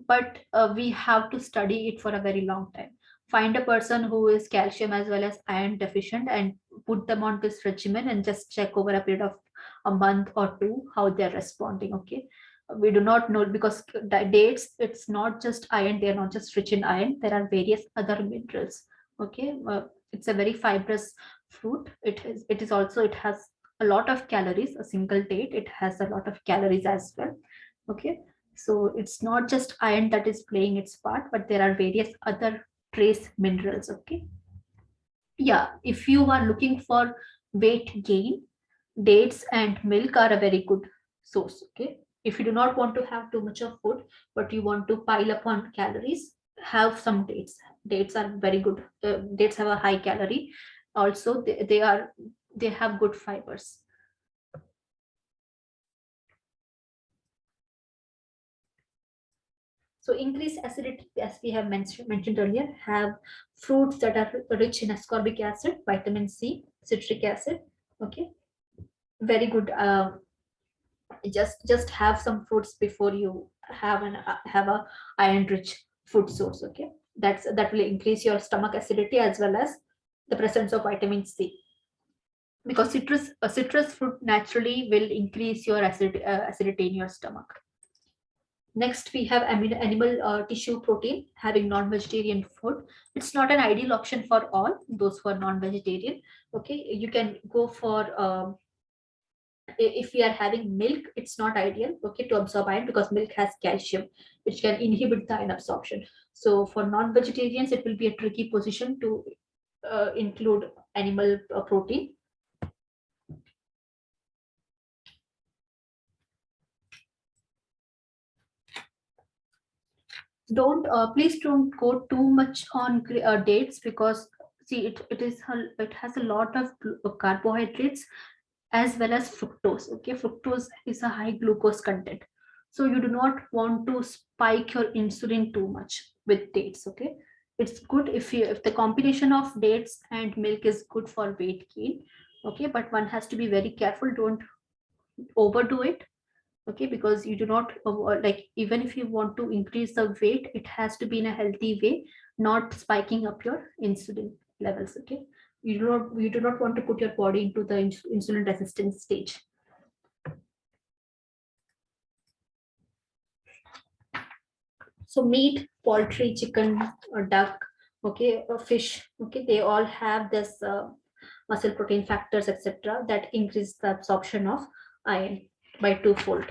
but we have to study it for a very long time. Find a person who is calcium as well as iron deficient and put them on this regimen, and just check over a period of a month or two how they're responding. Okay, we do not know, because dates, it's not just iron, they're not just rich in iron, there are various other minerals. Okay, it's a very fibrous fruit. It has a lot of calories. A single date, it has a lot of calories as well. Okay, so it's not just iron that is playing its part, but there are various other trace minerals. Okay, yeah, if you are looking for weight gain, dates and milk are a very good source. Okay, If you do not want to have too much of food, but you want to pile up on calories, have some dates. Dates are very good. Dates have a high calorie. Also, they have good fibers. So increased acidity, as we have mentioned earlier, have fruits that are rich in ascorbic acid, vitamin C, citric acid. Okay, very good. Just have some fruits before you have a iron rich food source. Okay, that will increase your stomach acidity as well as the presence of vitamin C, because citrus fruit naturally will increase your acidity in your stomach. Next, we have animal tissue protein, having non-vegetarian food. It's not an ideal option for all those who are non-vegetarian. Okay, you can go for if we are having milk, it's not ideal, okay, to absorb iron, because milk has calcium, which can inhibit the iron absorption. So for non-vegetarians, it will be a tricky position to include animal protein. Don't Please don't go too much on dates, because see, it has a lot of carbohydrates as well as fructose. Okay, fructose is a high glucose content, so you do not want to spike your insulin too much with dates. Okay, it's good if the combination of dates and milk is good for weight gain. Okay, but one has to be very careful. Don't overdo it. Okay, because you do not like, even if you want to increase the weight, it has to be in a healthy way, not spiking up your insulin levels. Okay, you do not want to put your body into the insulin resistance stage. So meat, poultry, chicken, or duck, okay, or fish, okay, they all have this muscle protein factors, etc., that increase the absorption of iron by twofold.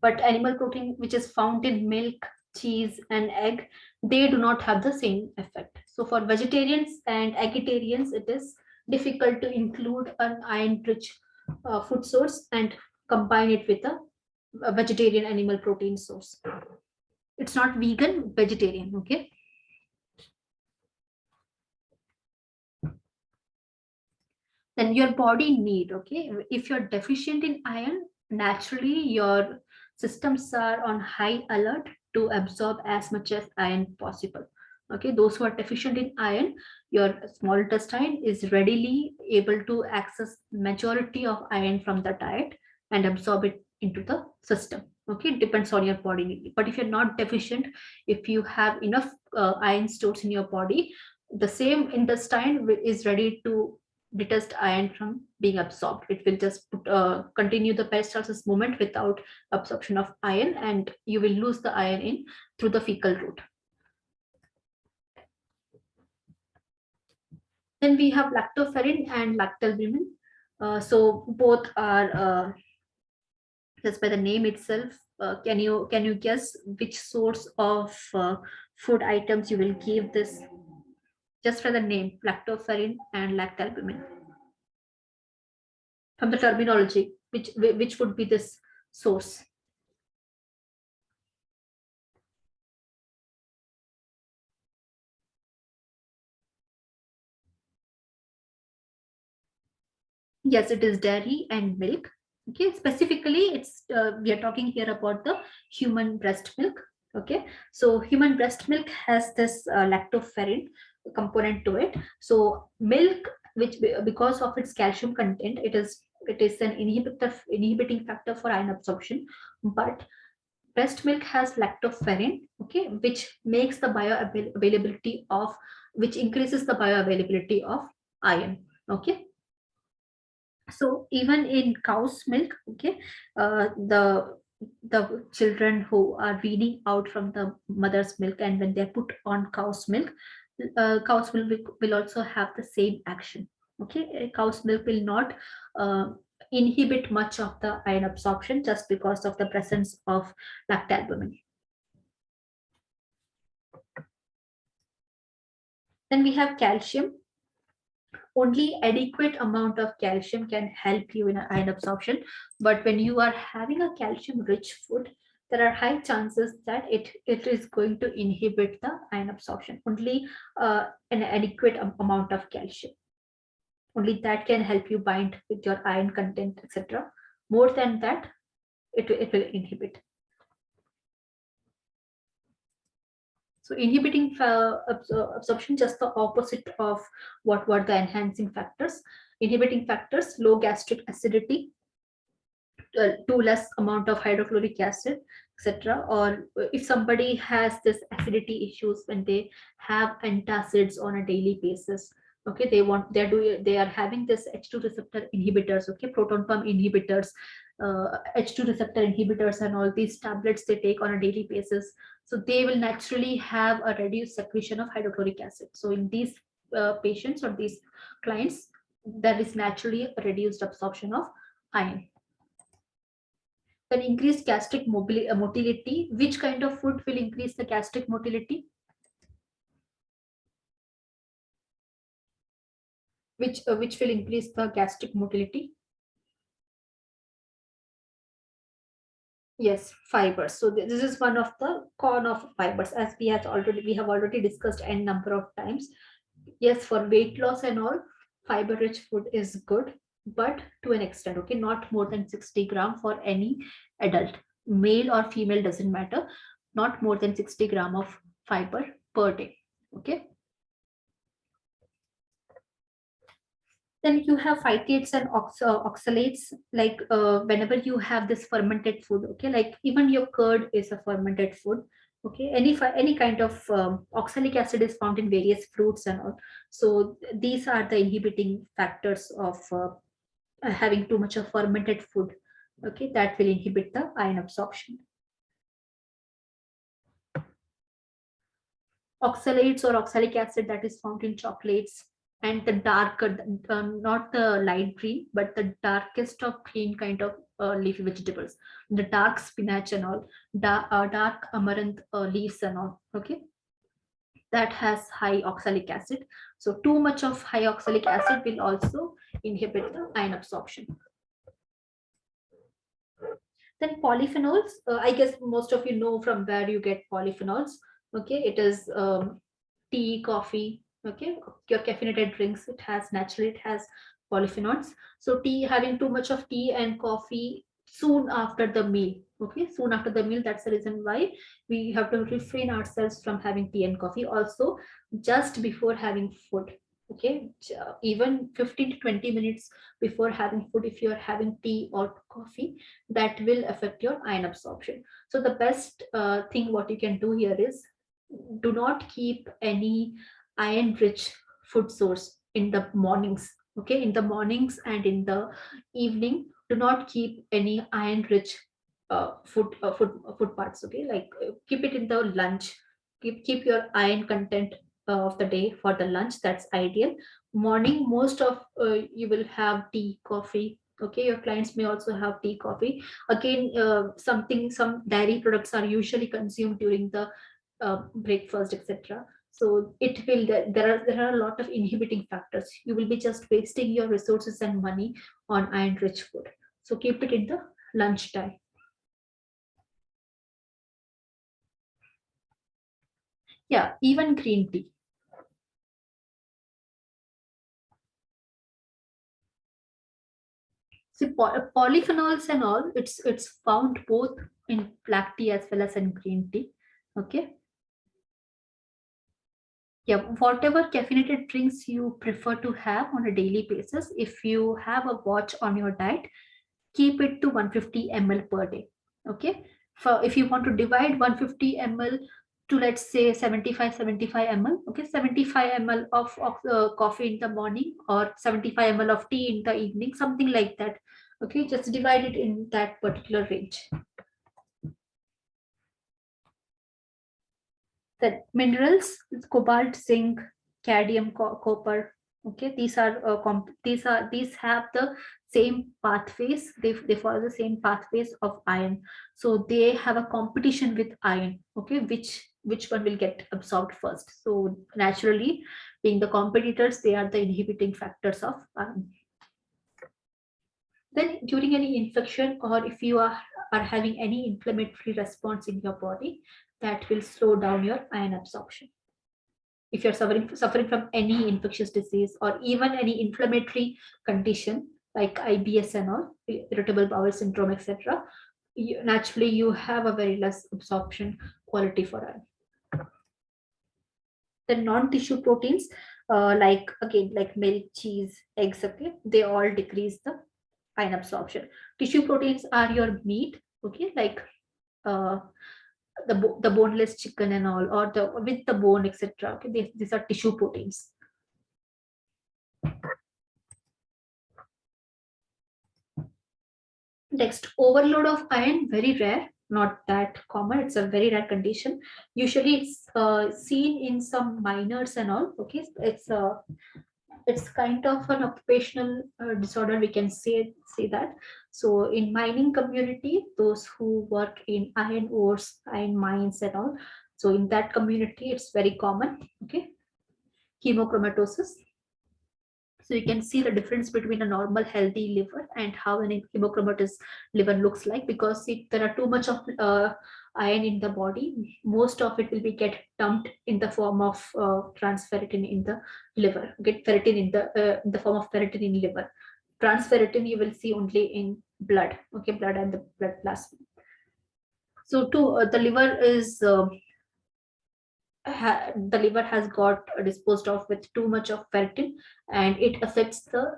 But animal protein, which is found in milk, cheese, and egg, they do not have the same effect. So for vegetarians and eggetarians, it is difficult to include an iron rich food source and combine it with a vegetarian animal protein source. It's not vegan, vegetarian. Okay, then your body need, okay, if you're deficient in iron, naturally your systems are on high alert to absorb as much as iron possible. Okay, those who are deficient in iron, your small intestine is readily able to access majority of iron from the diet and absorb it into the system. Okay, it depends on your body need. But if you're not deficient, if you have enough iron stores in your body, the same intestine is ready to detest iron from being absorbed. It will just continue the peristalsis movement without absorption of iron, and you will lose the iron in through the fecal route. Then we have lactoferrin and lactalbumin. So both are just by the name itself. Can you guess which source of food items you will give this? Just for the name, lactoferrin and lactalbumin. From the terminology, which would be this source? Yes, it is dairy and milk. Okay, specifically, it's we are talking here about the human breast milk. Okay, so human breast milk has this lactoferrin component to it. So milk, which because of its calcium content, it is an inhibiting factor for iron absorption. But breast milk has lactoferrin, okay, which makes the bioavailability of, which increases the bioavailability of iron. Okay, so even in cow's milk, okay, the children who are weaning out from the mother's milk, and when they're put on cow's milk, cow's milk will also have the same action. Okay, cow's milk will not uh, inhibit much of the iron absorption just because of the presence of lactalbumin. Then we have calcium. Only adequate amount of calcium can help you in iron absorption. But when you are having a calcium rich food, there are high chances that it is going to inhibit the iron absorption. Only an adequate amount of calcium, only that can help you bind with your iron content, etc. More than that, it will inhibit. So inhibiting absorption, just the opposite of what were the enhancing factors. Inhibiting factors: low gastric acidity, too less amount of hydrochloric acid, etc. Or if somebody has this acidity issues when they have antacids on a daily basis, okay, they are having this H2 receptor inhibitors, okay, proton pump inhibitors, H2 receptor inhibitors, and all these tablets they take on a daily basis. So they will naturally have a reduced secretion of hydrochloric acid. So in these patients or these clients, there is naturally a reduced absorption of iron. Then increased gastric motility. Which kind of food will increase the gastric motility? Which will increase the gastric motility? Yes, fibers. So this is one of the corn of fibers, as we have already discussed n number of times. Yes, for weight loss and all, fiber rich food is good, but to an extent, okay, not more than 60 gram for any adult, male or female doesn't matter, not more than 60 gram of fiber per day. Okay. Then you have phytates and oxalates, like whenever you have this fermented food, okay, like even your curd is a fermented food, okay, any kind of oxalic acid is found in various fruits and all. So these are the inhibiting factors of having too much of fermented food, okay, that will inhibit the iron absorption. Oxalates or oxalic acid that is found in chocolates, and the darker, not the light green, but the darkest of green kind of leafy vegetables, the dark spinach and all, dark amaranth leaves and all, okay, that has high oxalic acid. So too much of high oxalic acid will also inhibit the iron absorption. Then polyphenols, I guess most of you know from where you get polyphenols. Okay, it is tea, coffee. Okay, your caffeinated drinks. It has polyphenols. So tea, having too much of tea and coffee soon after the meal. Okay, soon after the meal. That's the reason why we have to refrain ourselves from having tea and coffee. Also, just before having food. Okay, even 15 to 20 minutes before having food, if you are having tea or coffee, that will affect your iron absorption. So the best thing what you can do here is, do not keep any iron rich food source in the mornings. Okay, in the mornings and in the evening, do not keep any iron rich food parts. Okay, like keep it in the lunch. Keep your iron content of the day for the lunch. That's ideal. Morning, most of you will have tea, coffee. Okay, your clients may also have tea, coffee. Again, some dairy products are usually consumed during the breakfast, etc. So there are a lot of inhibiting factors. You will be just wasting your resources and money on iron rich food. So keep it in the lunch time. Yeah, even green tea. See, polyphenols and all, it's found both in black tea as well as in green tea. Okay. Yeah, whatever caffeinated drinks you prefer to have on a daily basis, if you have a watch on your diet, keep it to 150 ml per day. Okay. For if you want to divide 150 ml to, let's say, 75 ml, okay, 75 ml of coffee in the morning or 75 ml of tea in the evening, something like that. Okay, just divide it in that particular range. Then minerals, cobalt, zinc, cadmium, copper. Okay, these have the same pathways. They follow the same pathways of iron. So they have a competition with iron. Okay, which one will get absorbed first? So naturally, Being the competitors, they are the inhibiting factors of then during any infection, or if you are having any inflammatory response in your body, that will slow down your iron absorption. If you're suffering from any infectious disease or even any inflammatory condition like IBS and all, irritable bowel syndrome, etc., naturally you have a very less absorption quality for iron. The non-tissue proteins, like again, like milk, cheese, eggs, okay, they all decrease the iron absorption. Tissue proteins are your meat, okay, like uh, the boneless chicken and all, or the with the bone, etc. Okay, these are tissue proteins. Next, overload of iron, very rare, not that common. It's a very rare condition. Usually, it's seen in some miners and all. Okay, it's kind of an occupational disorder, we can say that. So in mining community, those who work in iron ores, iron mines and all, so in that community it's very common. Okay, hemochromatosis. So you can see the difference between a normal healthy liver and how an hemochromatosis liver looks like, because if there are too much of iron in the body, most of it will be get dumped in the form of transferritin in the liver, get ferritin in the form of ferritin in liver. Transferritin you will see only in blood, okay, blood and the blood plasma. So the liver is the liver has got disposed of with too much of ferritin, and it affects the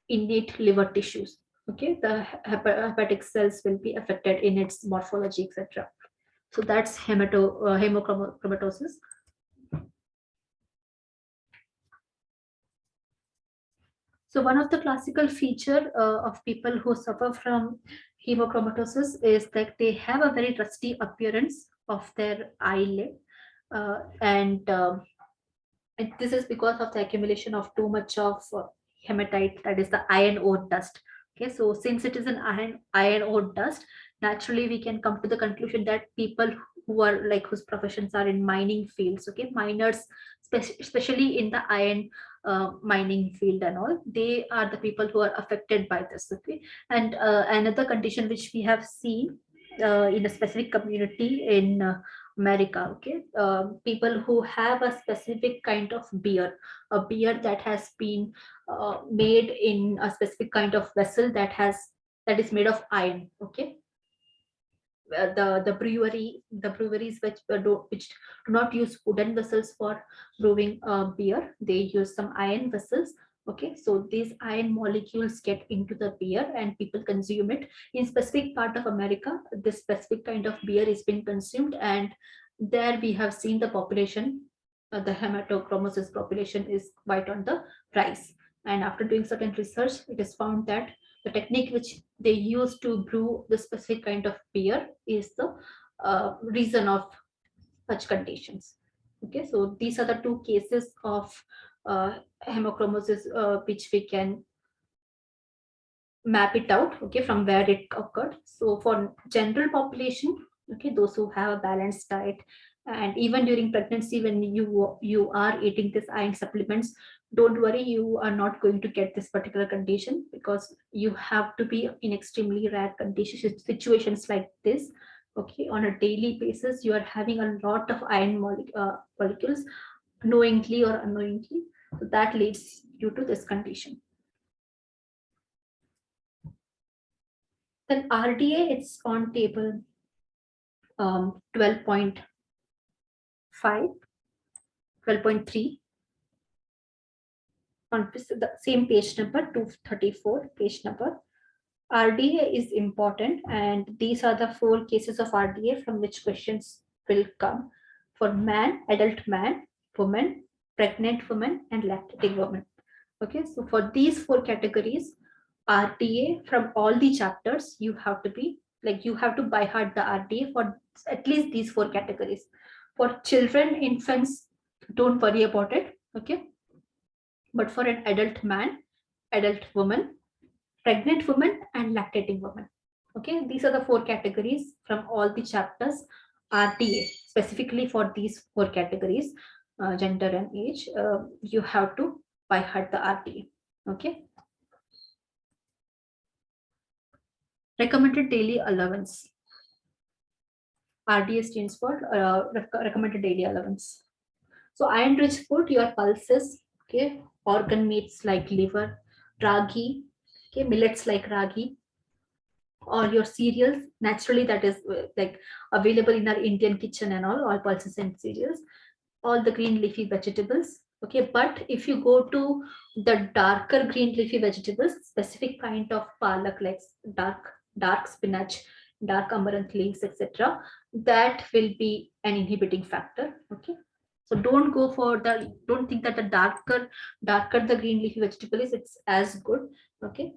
innate liver tissues. Okay, the hepatic cells will be affected in its morphology, etc. So that's hemochromatosis. So one of the classical feature of people who suffer from hemochromatosis is that they have a very rusty appearance of their eyelid, and this is because of the accumulation of too much of hematite, that is the iron ore dust. Okay, so since it is an iron ore dust, naturally we can come to the conclusion that people who are like whose professions are in mining fields, okay, miners, especially in the iron mining field and all, they are the people who are affected by this. Okay, and another condition which we have seen in a specific community in America, okay, people who have a specific kind of beer, a beer that has been made in a specific kind of vessel that is made of iron, okay. The breweries which do not use wooden vessels for brewing beer, they use some iron vessels. Okay, so these iron molecules get into the beer and people consume it. In specific part of America, this specific kind of beer is being consumed, and there we have seen the population, the hematochromosis population is quite on the rise. And after doing certain research, it is found that the technique which they use to brew the specific kind of beer is the reason of such conditions. Okay, so these are the two cases of hemochromatosis which we can map it out, okay, from where it occurred. So for general population, okay, those who have a balanced diet, and even during pregnancy when you are eating this iron supplements, don't worry, you are not going to get this particular condition, because you have to be in extremely rare conditions, situations like this. Okay, on a daily basis you are having a lot of iron molecules, knowingly or unknowingly, so that leads you to this condition. Then RDA, it's on table 12.5, 12.3, on the same page number, 234 page number. RDA is important, and these are the 4 cases of RDA from which questions will come for man, adult man, woman, pregnant woman, and lactating woman. Okay, so for these 4 categories, RDA from all the chapters, you have to be like, you have to by heart the RDA for at least these 4 categories. For children, infants, don't worry about it. Okay, but for an adult man, adult woman, pregnant woman, and lactating woman, okay, these are the 4 categories from all the chapters. RDA specifically for these 4 categories. gender and age, you have to by heart the RDA. Okay. Recommended daily allowance. RDA stands for recommended daily allowance. So iron-rich food, your pulses, okay, organ meats like liver, ragi, okay, millets like ragi, or your cereals. Naturally, that is like available in our Indian kitchen and all pulses and cereals, all the green leafy vegetables. Okay, but if you go to the darker green leafy vegetables, specific kind of palak like dark spinach, dark amaranth leaves, etc., that will be an inhibiting factor. Okay, so don't think that the darker the green leafy vegetable is, it's as good. Okay,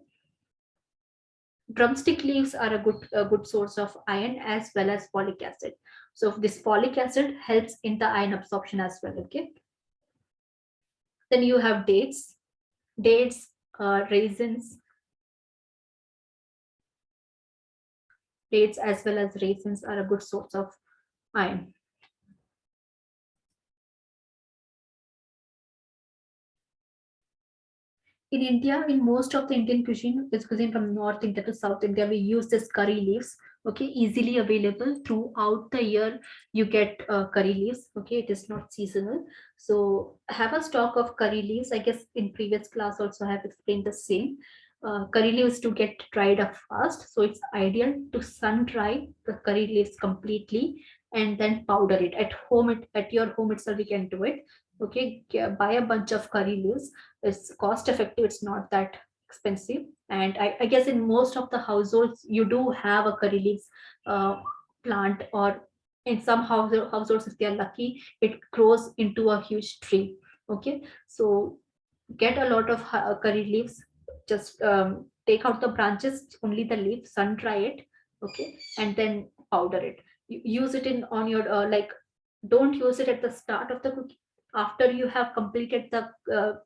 drumstick leaves are a good source of iron as well as folic acid. So this folic acid helps in the iron absorption as well. Okay, then you have dates, raisins, dates as well as raisins are a good source of iron. In India, in most of the Indian cuisine, is cuisine from North India to South India, we use this curry leaves. Okay, easily available throughout the year. You get curry leaves. Okay, it is not seasonal. So have a stock of curry leaves. I guess in previous class also I have explained the same. Curry leaves to get dried up fast. So it's ideal to sun dry the curry leaves completely and then powder it at home. At your home itself, you can do it. Okay, buy a bunch of curry leaves. It's cost effective, it's not that expensive, and I guess in most of the households you do have a curry leaves uh, plant, or in some households, if they are lucky, it grows into a huge tree. Okay, so get a lot of curry leaves, just take out the branches, only the leaf, sun dry it. Okay, and then powder it. Use it in on your like, don't use it at the start of the cooking. After you have completed the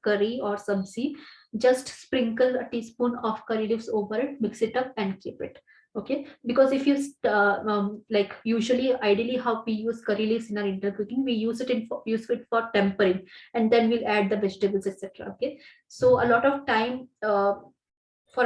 curry or sabzi, just sprinkle a teaspoon of curry leaves over it, mix it up and keep it. Okay, because if you like, usually ideally how we use curry leaves in our Indian cooking, we use it for tempering, and then we'll add the vegetables, etc. Okay, so for a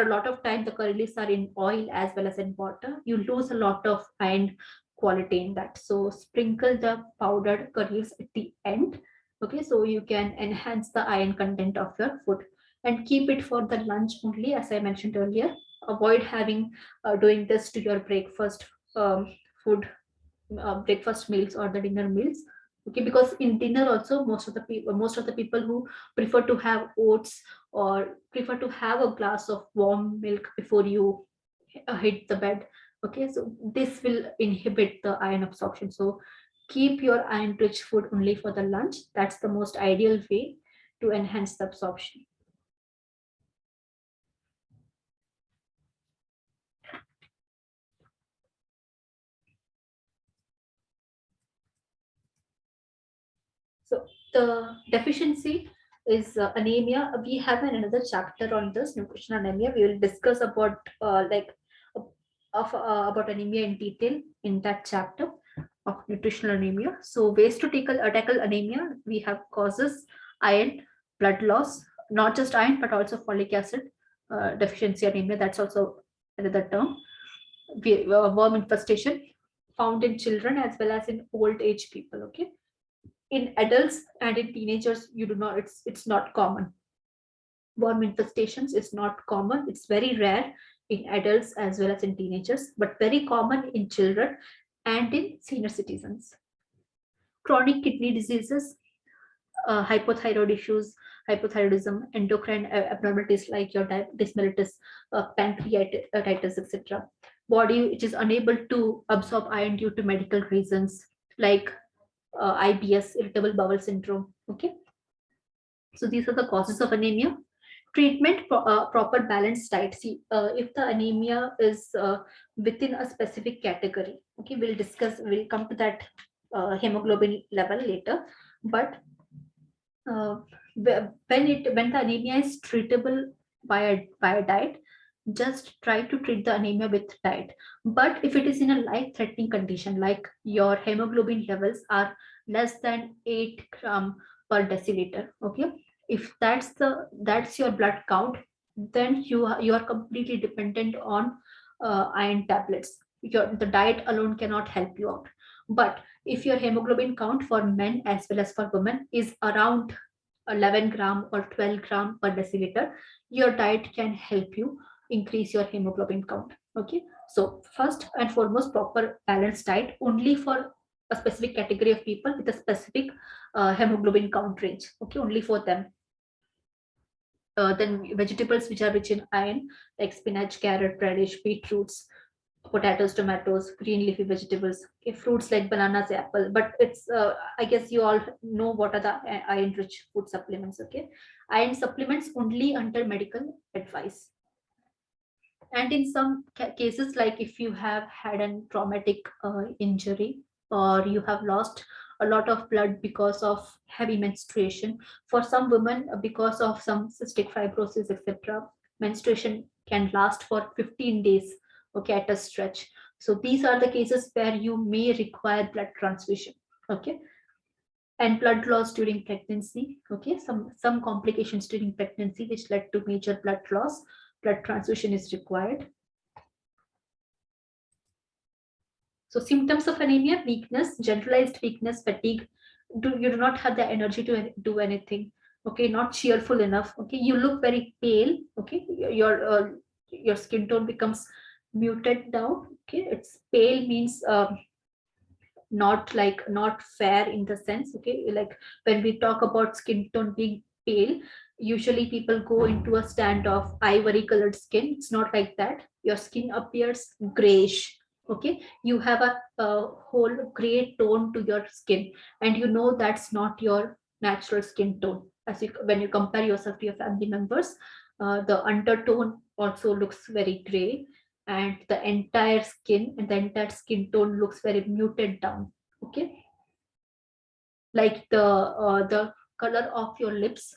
lot of time the curry leaves are in oil as well as in water, you lose a lot of iron quality in that. So sprinkle the powdered curry leaves at the end. Okay, so you can enhance the iron content of your food, and keep it for the lunch only, as I mentioned earlier. Avoid having doing this to your breakfast food, breakfast meals or the dinner meals. Okay, because in dinner also, most of the people who prefer to have oats or prefer to have a glass of warm milk before you hit the bed. Okay, so this will inhibit the iron absorption. So keep your iron rich food only for the lunch. That's the most ideal way to enhance the absorption. So the deficiency is anemia. We have another chapter on this nutrition anemia. We will discuss about uh, about anemia in detail in that chapter of nutritional anemia. So ways to tackle anemia. We have causes: iron, blood loss, not just iron but also folic acid deficiency anemia. That's also another term. Worm infestation found in children as well as in old age people. Okay, in adults and in teenagers, you do not, it's not common. Worm infestations is not common, it's very rare in adults as well as in teenagers, but very common in children and in senior citizens. Chronic kidney diseases, hypothyroid issues, hypothyroidism, endocrine abnormalities like your diabetes mellitus, pancreatitis, etc. Body which is unable to absorb iron due to medical reasons like IBS, irritable bowel syndrome. Okay, so these are the causes of anemia. Treatment: proper balanced diet. See, if the anemia is within a specific category, okay, we'll come to that hemoglobin level later. But when the anemia is treatable by a diet, just try to treat the anemia with diet. But if it is in a life threatening condition, like your hemoglobin levels are less than 8 gram per deciliter, okay, if that's your blood count, then you are completely dependent on iron tablets. The diet alone cannot help you out. But if your hemoglobin count for men as well as for women is around 11 gram or 12 gram per deciliter, your diet can help you increase your hemoglobin count. Okay, so first and foremost, proper balanced diet only for a specific category of people with a specific hemoglobin count range. Okay, only for them. Then vegetables which are rich in iron, like spinach, carrot, radish, beetroots, potatoes, tomatoes, green leafy vegetables. Okay, fruits like bananas, apple. But it's I guess you all know what are the iron-rich food supplements. Okay, iron supplements only under medical advice. And in some cases, like if you have had a traumatic injury, or you have lost a lot of blood because of heavy menstruation, for some women, because of some cystic fibrosis, etc., menstruation can last for 15 days, okay, at a stretch. So these are the cases where you may require blood transfusion. Okay, and blood loss during pregnancy. Okay, some complications during pregnancy which led to major blood loss, blood transfusion is required. So symptoms of anemia: weakness, generalized weakness, fatigue. You do not have the energy to do anything. Okay, not cheerful enough. Okay, you look very pale. Okay, your skin tone becomes muted down. Okay, it's pale means not fair in the sense. Okay, like when we talk about skin tone being pale, usually people go into a stand of ivory colored skin. It's not like that. Your skin appears grayish. Okay, you have a whole gray tone to your skin, and you know that's not your natural skin tone. As you, when you compare yourself to your family members, the undertone also looks very gray, and the entire skin and the entire skin tone looks very muted down. Okay, like the color of your lips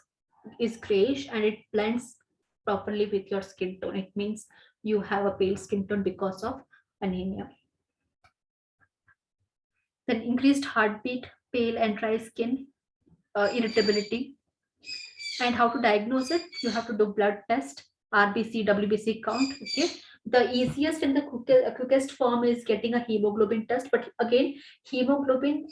is grayish and it blends properly with your skin tone. It means you have a pale skin tone because of anemia. Then increased heartbeat, pale and dry skin, irritability. And how to diagnose it? You have to do blood test, RBC, WBC count. Okay, the easiest and the quickest form is getting a hemoglobin test, but again, hemoglobin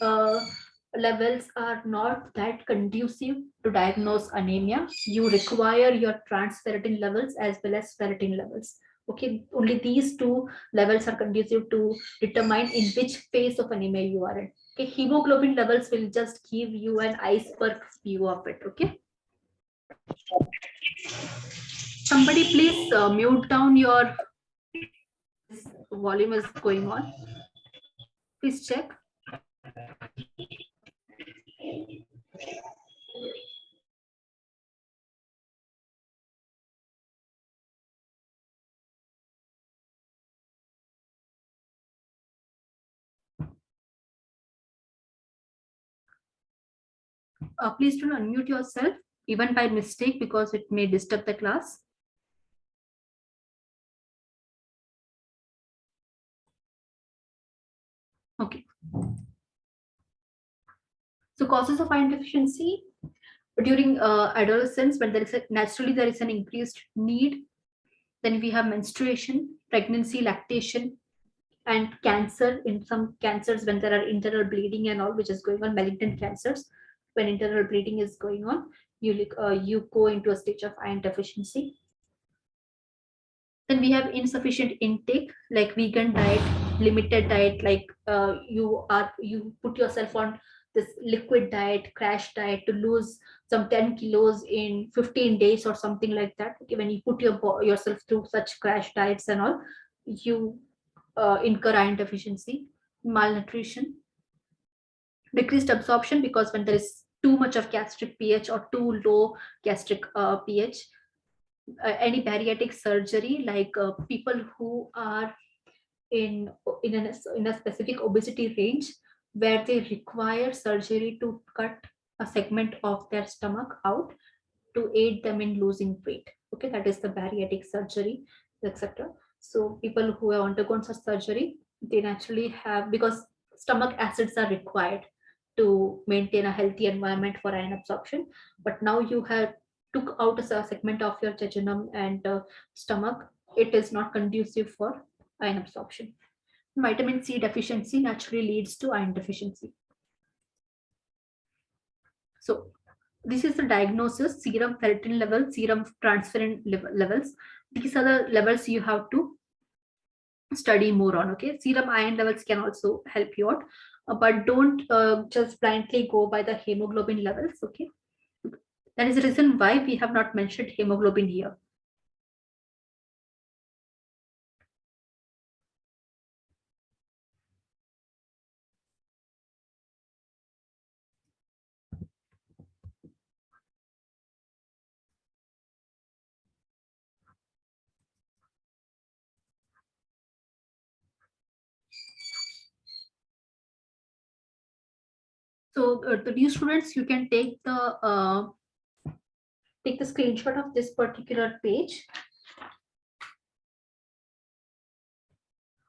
levels are not that conducive to diagnose anemia. You require your transferritin levels as well as ferritin levels. Okay, only these two levels are conducive to determine in which phase of anemia you are in. Okay, hemoglobin levels will just give you an iceberg view of it. Okay, somebody please mute down your volume is going on. Please check. Please don't unmute yourself even by mistake because it may disturb the class. Okay. So causes of iron deficiency during adolescence, when naturally there is an increased need. Then we have menstruation, pregnancy, lactation, and cancer. In some cancers, when there are internal bleeding and all, which is going on, malignant cancers, when internal bleeding is going on, you go into a stage of iron deficiency. Then we have insufficient intake, like vegan diet, limited diet, like you put yourself on this liquid diet, crash diet to lose some 10 kilos in 15 days or something like that. Okay, when you put yourself through such crash diets and all, you incur iron deficiency. Malnutrition, decreased absorption, because when there is too much of gastric pH or too low gastric pH. Any bariatric surgery, like people who are in in a specific obesity range where they require surgery to cut a segment of their stomach out to aid them in losing weight. Okay, that is the bariatric surgery. etc. So people who have undergone such surgery, they naturally have, because stomach acids are required to maintain a healthy environment for iron absorption. But now you have took out a segment of your jejunum and stomach, it is not conducive for iron absorption. Vitamin C deficiency naturally leads to iron deficiency. So this is the diagnosis: serum ferritin level, serum transferrin levels. These are the levels you have to study more on. Okay, serum iron levels can also help you out, but don't just blindly go by the hemoglobin levels. Okay, that is the reason why we have not mentioned hemoglobin here. So the new students, you can take the screenshot of this particular page.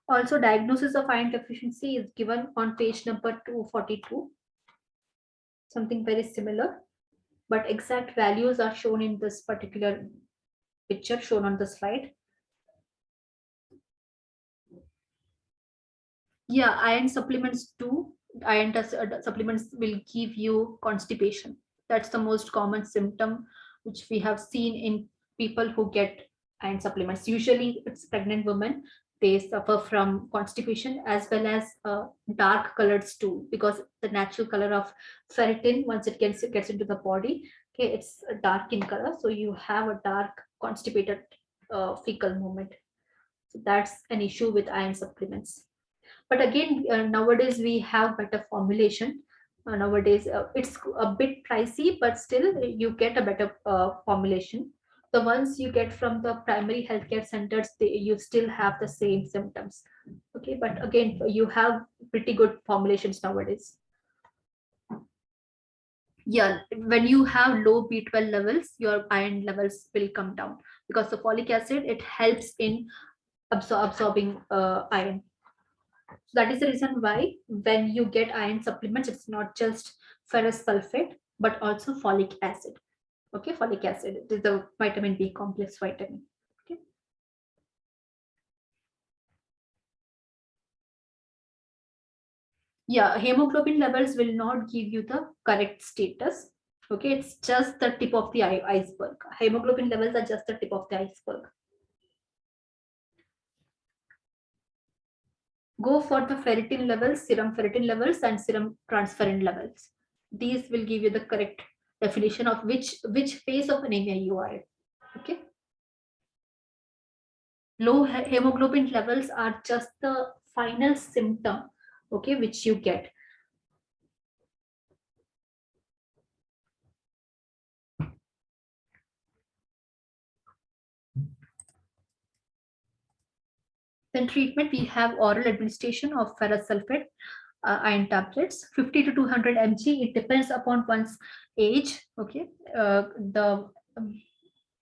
Also, diagnosis of iron deficiency is given on page number 242. Something very similar, but exact values are shown in this particular picture shown on the slide. Yeah, iron supplements too. Supplements will give you constipation. That's the most common symptom which we have seen in people who get iron supplements. Usually, it's pregnant women. They suffer from constipation as well as dark colored stool, because the natural color of ferritin, once it gets into the body, okay, it's dark in color. So you have a dark constipated fecal movement. So that's an issue with iron supplements. But again, nowadays we have better formulation. Nowadays it's a bit pricey, but still you get a better formulation. The ones you get from the primary healthcare centers, you still have the same symptoms. Okay, but again, you have pretty good formulations nowadays. Yeah, when you have low B12 levels, your iron levels will come down, because the folic acid, it helps in absorbing iron. So that is the reason why when you get iron supplements, it's not just ferrous sulfate, but also folic acid. Okay, folic acid, it is the vitamin B complex vitamin. Okay. Yeah, hemoglobin levels will not give you the correct status. Okay, it's just the tip of the iceberg. Hemoglobin levels are just the tip of the iceberg. Go for the ferritin levels, serum ferritin levels, and serum transferrin levels. These will give you the correct definition of which phase of anemia you are in. Okay. Low hemoglobin levels are just the final symptom, okay, which you get. Then treatment, we have oral administration of ferrous sulfate iron tablets, 50 to 200 mg. It depends upon one's age. Okay, um,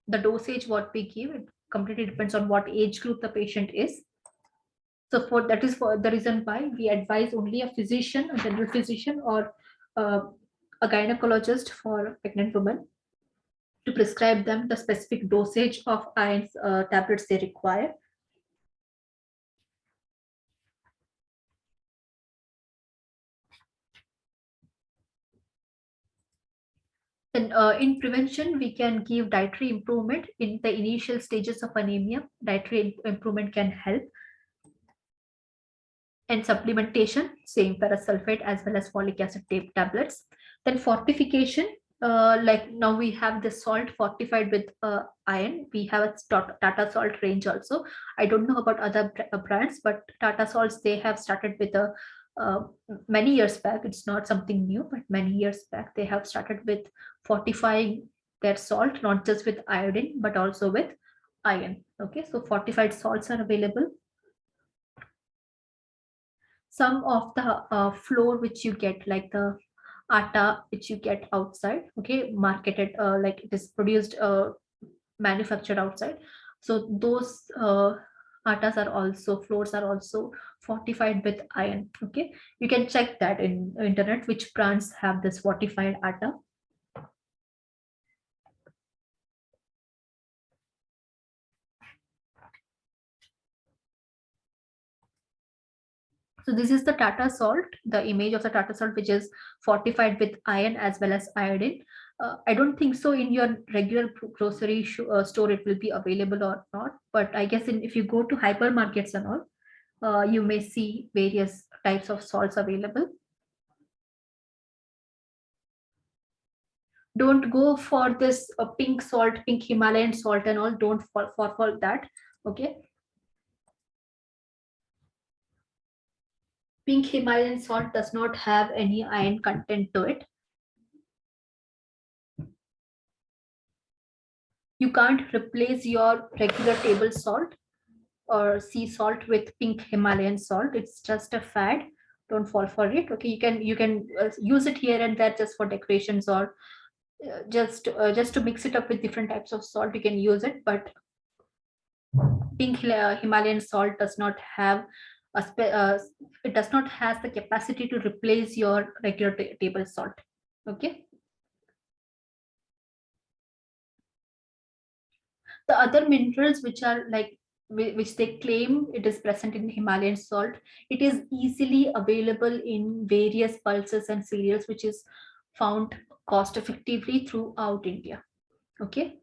the dosage what we give, it completely depends on what age group the patient is. So for that is for the reason why we advise only a physician, a general physician, or uh, a gynecologist for pregnant women to prescribe them the specific dosage of iron tablets they require. And in prevention, we can give dietary improvement in the initial stages of anemia. Dietary improvement can help. And supplementation, same ferrous sulfate as well as folic acid tablets. Then fortification, like now we have the salt fortified with iron. We have a Tata Salt range also. I don't know about other brands, but Tata Salts, they have started with a uh, many years back. It's not something new, but many years back they have started with fortifying their salt, not just with iodine, but also with iron. Okay, so fortified salts are available. Some of the flour which you get, like the atta which you get outside, okay, marketed, like it is produced, manufactured outside, So those atas are also, flours are also fortified with iron. Okay, you can check that in internet which brands have this fortified atta. So this is the Tata salt, the image of the Tata salt, which is fortified with iron as well as iodine. I don't think so in your regular grocery store it will be available or not, but I guess if you go to hypermarkets and all, you may see various types of salts available. Don't go for this pink salt, pink Himalayan salt and all. Don't fall for that. Okay, pink Himalayan salt does not have any iron content to it. You can't replace your regular table salt or sea salt with pink Himalayan salt. It's just a fad. Don't fall for it. Okay, you can use it here and there just for decorations, or just to mix it up with different types of salt. You can use it, but pink Himalayan salt does not have it does not has the capacity to replace your regular table salt. Okay. The other minerals which are like which they claim it is present in Himalayan salt, it is easily available in various pulses and cereals, which is found cost effectively throughout India. Okay.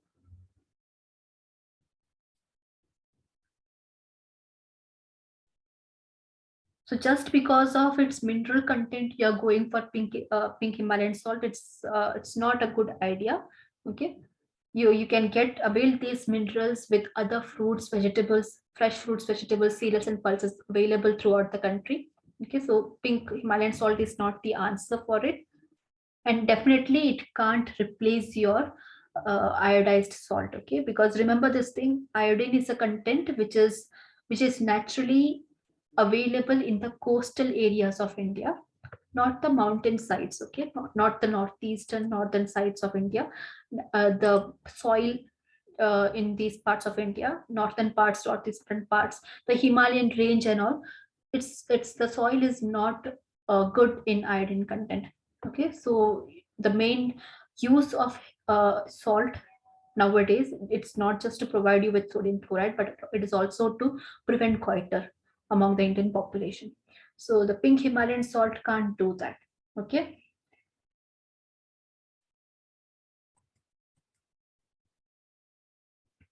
So just because of its mineral content, you're going for pink Himalayan salt. It's not a good idea. Okay, you can get avail these minerals with other fruits, vegetables, fresh fruits, vegetables, cereals, and pulses available throughout the country. Okay, so pink Himalayan salt is not the answer for it, and definitely it can't replace your iodized salt. Okay, because remember this thing, iodine is a content which is naturally available in the coastal areas of India, not the mountain sides. Okay, not the northeastern northern sides of India. The soil in these parts of India, northern parts, northeastern parts, the Himalayan range and all, it's the soil is not good in iodine content. Okay, so the main use of salt nowadays, it's not just to provide you with sodium chloride, but it is also to prevent goiter among the Indian population. So the pink Himalayan salt can't do that. Okay.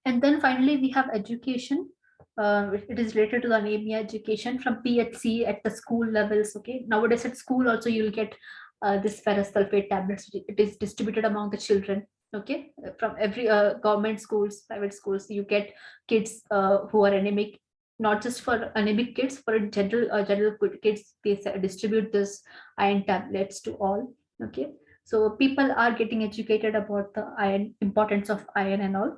And then finally, we have education. It is related to the anemia education from PHC at the school levels. Okay, nowadays at school also you'll get this ferrous sulfate tablets. It is distributed among the children. Okay, from every government schools, private schools, you get kids who are anemic. Not just for anemic kids, for general kids, they distribute this iron tablets to all. Okay, so people are getting educated about the iron importance of iron and all.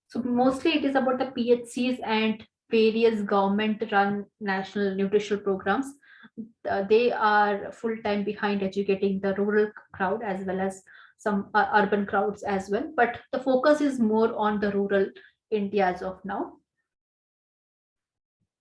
So mostly it is about the PHCs and various government-run national nutritional programs. They are full-time behind educating the rural crowd as well as some urban crowds as well. But the focus is more on the rural India as of now.